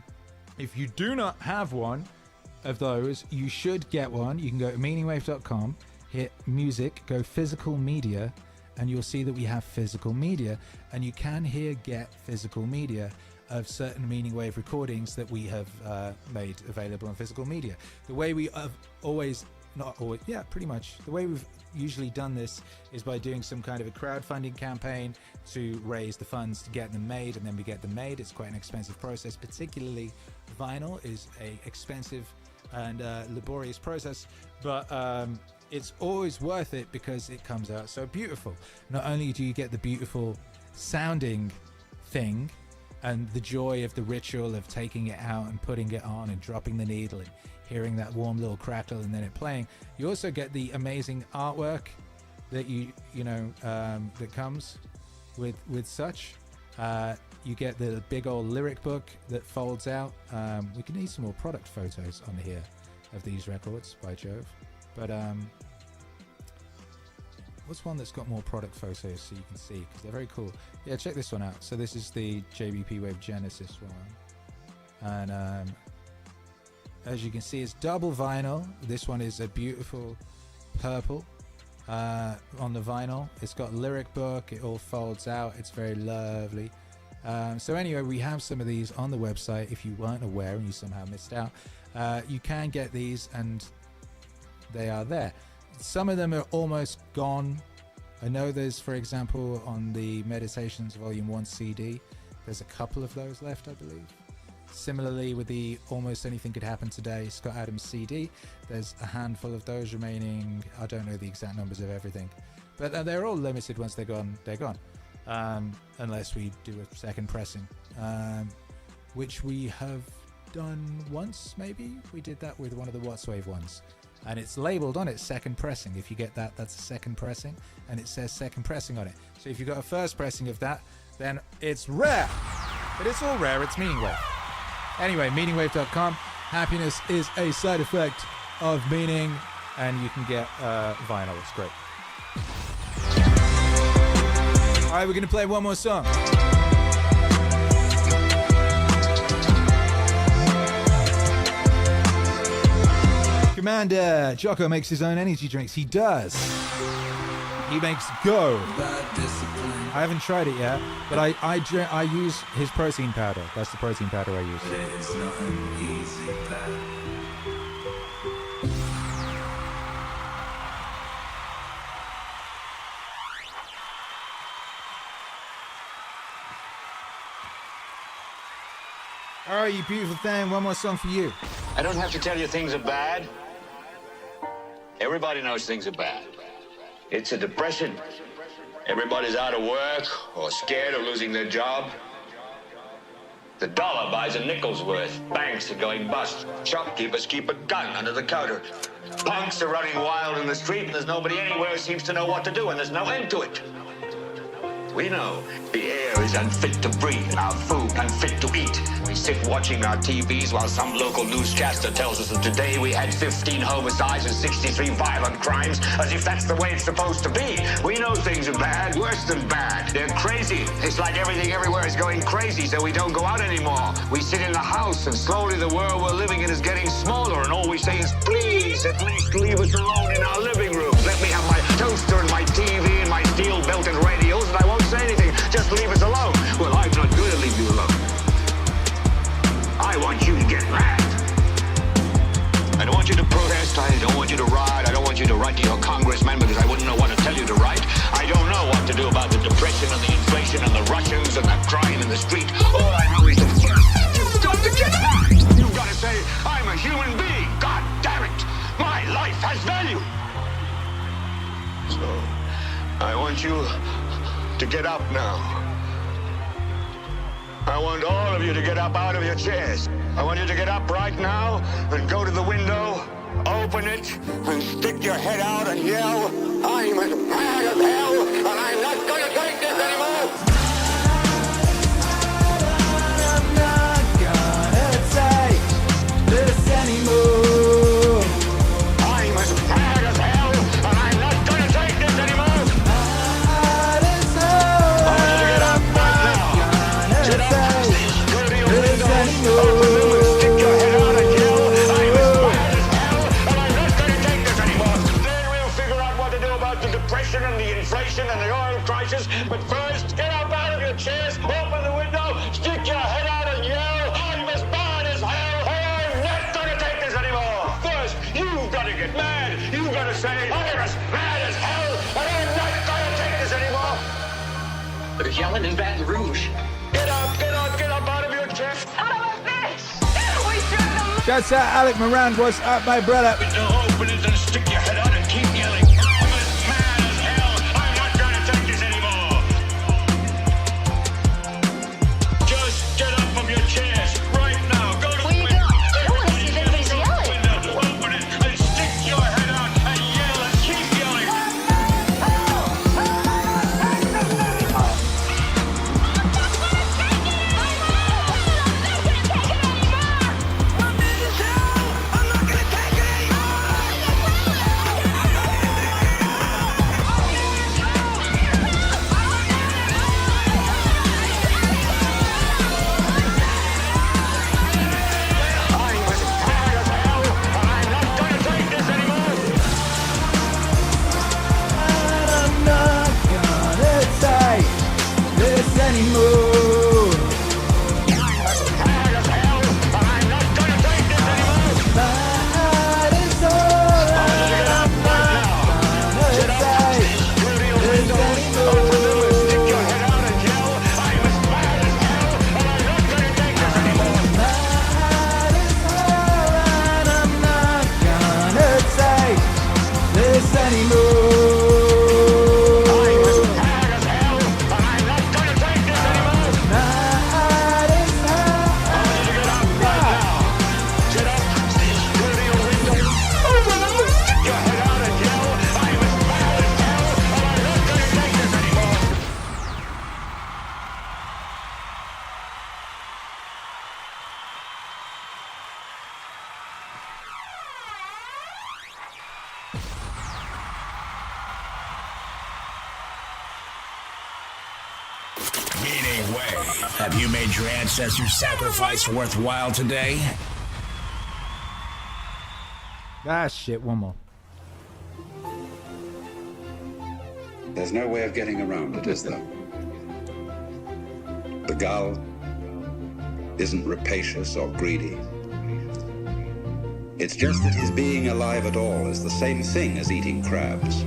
if you do not have one of those, you should get one. You can go to meaningwave.com, hit music, go physical media, and you'll see that we have physical media. And you can here get physical media of certain Meaningwave recordings that we have made available on physical media. The way we have pretty much. The way we've usually done this is by doing some kind of a crowdfunding campaign to raise the funds to get them made, and then we get them made. It's quite an expensive process, particularly vinyl is a expensive and laborious process, but it's always worth it because it comes out so beautiful. Not only do you get the beautiful sounding thing and the joy of the ritual of taking it out and putting it on and dropping the needle and hearing that warm little crackle and then it playing, you also get the amazing artwork that that comes with such. You get the big old lyric book that folds out. We can need some more product photos on here of these records, by Jove. But what's one that's got more product photos so you can see, because they're very cool. Yeah, check this one out. So this is the JBP Wave Genesis one, and as you can see, it's double vinyl. This one is a beautiful purple on the vinyl. It's got lyric book. It all folds out. It's very lovely. So anyway, we have some of these on the website. If you weren't aware and you somehow missed out, you can get these, and they are there. Some of them are almost gone. I know there's, for example, on the Meditations Volume 1 CD, there's a couple of those left, I believe. Similarly, with the Almost Anything Could Happen Today Scott Adams CD, there's a handful of those remaining. I don't know the exact numbers of everything, but they're all limited. Once they're gone, they're gone. Unless we do a second pressing, which we have done once, maybe. We did that with one of the Wattswave ones, and it's labeled on it second pressing. If you get that, that's a second pressing, and it says second pressing on it. So if you got a first pressing of that, then it's rare, but it's all rare. It's Meaningwave. Anyway, meaningwave.com. Happiness is a side effect of meaning, and you can get vinyl. It's great. All right, we're going to play one more song. Commander Jocko makes his own energy drinks. He does. He makes Go. I haven't tried it yet, but I use his protein powder. That's the protein powder I use. It's not an easy path. All right, you beautiful thing. One more song for you. I don't have to tell you things are bad. Everybody knows things are bad. It's a depression. Everybody's out of work or scared of losing their job. The dollar buys a nickel's worth. Banks are going bust. Shopkeepers keep a gun under the counter. Punks are running wild in the street, and there's nobody anywhere who seems to know what to do, and there's no end to it. We know the air is unfit to breathe, our food unfit to eat. We sit watching our TVs while some local newscaster tells us that today we had 15 homicides and 63 violent crimes, as if that's the way it's supposed to be. We know things are bad, worse than bad. They're crazy. It's like everything everywhere is going crazy, so we don't go out anymore. We sit in the house, and slowly the world we're living in is getting smaller, and all we say is, please, at least leave us alone in our living room. Let me have my toaster and my TV and my steel-belted radios, and I won't say anything. Just leave us alone. Well, I'm not going to leave you alone. I want you to get mad. I don't want you to protest. I don't want you to riot. I don't want you to write to your congressman because I wouldn't know what to tell you to write. I don't know what to do about the depression and the inflation and the Russians and the crime in the street. All I know is that you've got to get mad. You've got to say, I'm a human being. God damn it. My life has value. So, I want you to get up now. I want all of you to get up out of your chairs. I want you to get up right now and go to the window, open it, and stick your head out and yell, I'm as mad as hell, and I'm not going to take this anymore. I'm not gonna take this anymore. I'm as mad as hell, and I'm not going to take this anymore. Mad as hell. I want you to get up right now. Get up, go to your window, open them and stick your head out and yell, I'm as mad as hell, and I'm not going to take this anymore. Then we'll figure out what to do about the depression and the inflation and the oil crisis. But first, get up out of your chairs, open the window, stick your head out and yell, I'm as mad as hell, and I'm not going to take this anymore. First, you've got to get mad. You've got to say, I'm as mad as hell, and I'm not going to take this anymore. They're yelling in Baton Rouge. Get up out of your chair. Son of a bitch! We should have... Shouts out Alec Moran, what's up, my brother? Open it and stick your head out and keep yelling. I'm as mad as hell. I'm not going to take this anymore. Just get up from your chairs right now. Go to the window. I don't want to see if anybody's yelling. Open it and stick your head out and yell and keep yelling. I'm not gonna take this anymore. Mad as hell, and I'm not gonna take this anymore. Mad as hell, and I'm not gonna take this anymore. Mad as hell, and I'm not gonna take this anymore. Meaningwave. Have you made your ancestors' sacrifice worthwhile today? Ah, shit, one more. There's no way of getting around it, is there? The gull isn't rapacious or greedy. It's just that his being alive at all is the same thing as eating crabs.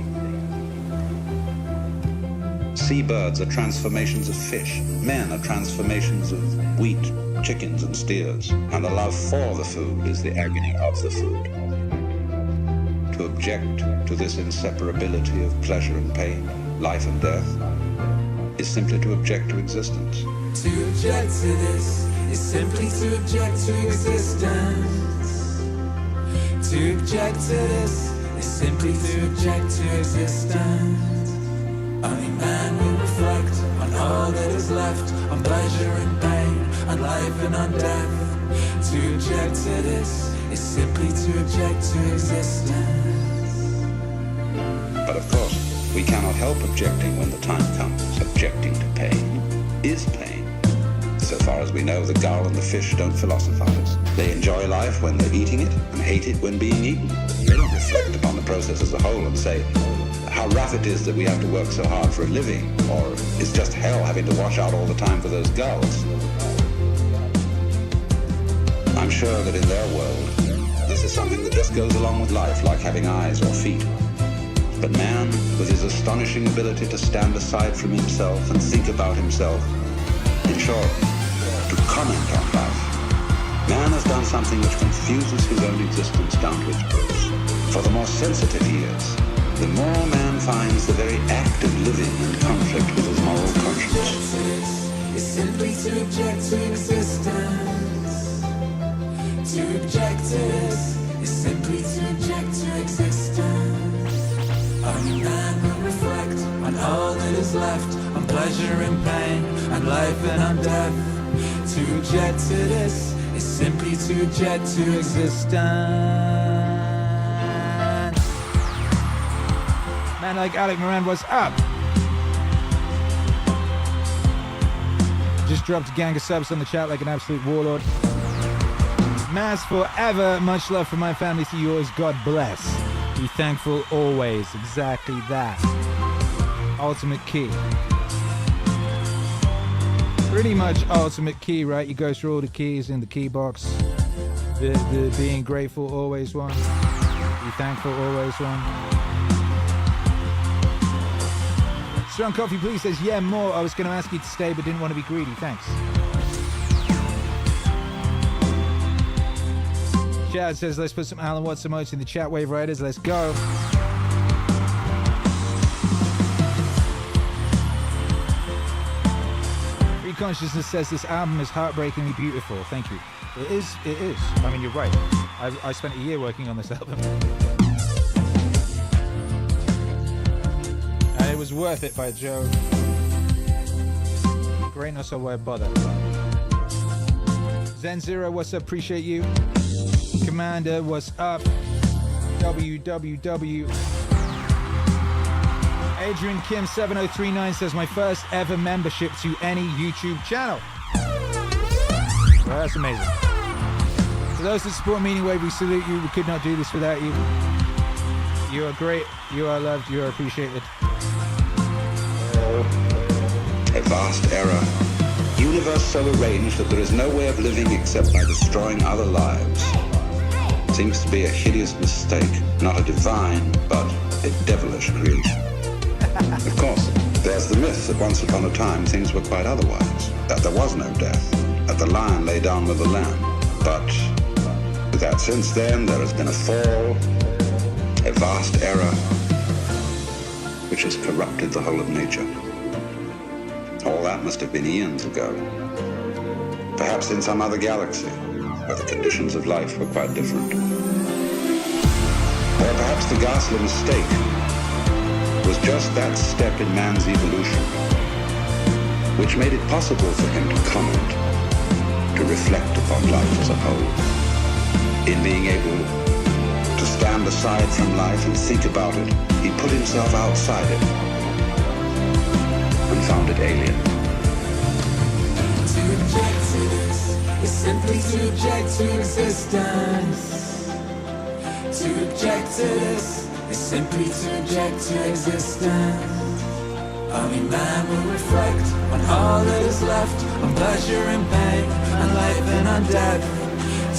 Seabirds are transformations of fish. Men are transformations of wheat, chickens, and steers. And the love for the food is the agony of the food. To object to this inseparability of pleasure and pain, life and death, is simply to object to existence. To object to this is simply to object to existence. To object to this is simply to object to existence. Only man will reflect on all that is left, on pleasure and pain, on life and on death. To object to this is simply to object to existence. But of course, we cannot help objecting when the time comes. Objecting to pain is pain. So far as we know, the gull and the fish don't philosophize. They enjoy life when they're eating it and hate it when being eaten. They don't reflect upon the process as a whole and say how rough it is that we have to work so hard for a living, or it's just hell having to wash out all the time for those gulls. I'm sure that in their world, this is something that just goes along with life, like having eyes or feet. But man, with his astonishing ability to stand aside from himself and think about himself, in short, to comment on life, man has done something which confuses his own existence down to its roots. For the more sensitive he is, the more man finds the very act of living in conflict with his moral conscience. It's simply to object to existence. To object to this is simply to object to existence. Only man will reflect on all that is left, on pleasure and pain, on life and on death. To object to this is simply to object to existence. Man like Alec Moran, what's up? Just dropped a gang of subs on the chat like an absolute warlord. Mass forever, much love from my family to yours, God bless. Be thankful always, exactly that. Ultimate key. Pretty much ultimate key, right? You go through all the keys in the key box. The being grateful always one. Be thankful always one. Strong Coffee Please says, yeah, more. I was going to ask you to stay but didn't want to be greedy. Thanks. Chad says, let's put some Alan Watts emotes in the chat, Wave Riders. Let's go. Free Consciousness says, this album is heartbreakingly beautiful. Thank you. It is. I mean, you're right. I spent a year working on this album. And it was worth it by Joe. Greatness or why bother. Zen Zero, what's up? Appreciate you. Commander, what's up? WWW. Adrian Kim 7039 says, my first ever membership to any YouTube channel. Well, that's amazing. For those that support Meaningwave, we salute you. We could not do this without you. You are great. You are loved. You are appreciated. A vast error. Universe so arranged that there is no way of living except by destroying other lives. Seems to be a hideous mistake, not a divine, but a devilish creation. Of course, there's the myth that once upon a time things were quite otherwise, that there was no death, that the lion lay down with the lamb. But that since then there has been a fall, a vast error, which has corrupted the whole of nature. All that must have been eons ago. Perhaps in some other galaxy, where the conditions of life were quite different. Or perhaps the ghastly mistake was just that step in man's evolution, which made it possible for him to comment, to reflect upon life as a whole. In being able to stand aside from life and think about it, he put himself outside it and found it alien. To object to this is simply to object to existence. To object to this is simply to object to existence. Only man will reflect on all that is left, on pleasure and pain, on life and on death.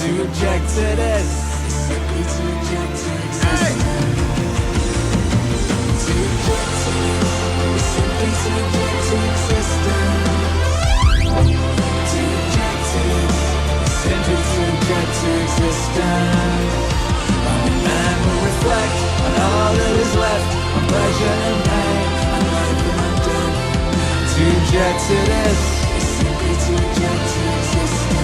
To object to this is simply to object to existence. To object to this is simply to object to existence. To object to this is simply to object to existence. Only man will reflect on all that is left, on pleasure and pain, on life and on death. To object to this is simply to object to existence.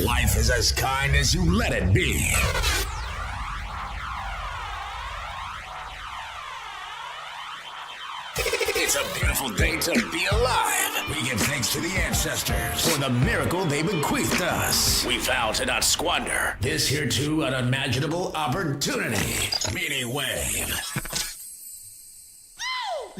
Life is as kind as you let it be. It's a beautiful day to be alive. We give thanks to the ancestors for the miracle they bequeathed us. We vow to not squander this hereto unimaginable opportunity. Meaningwave.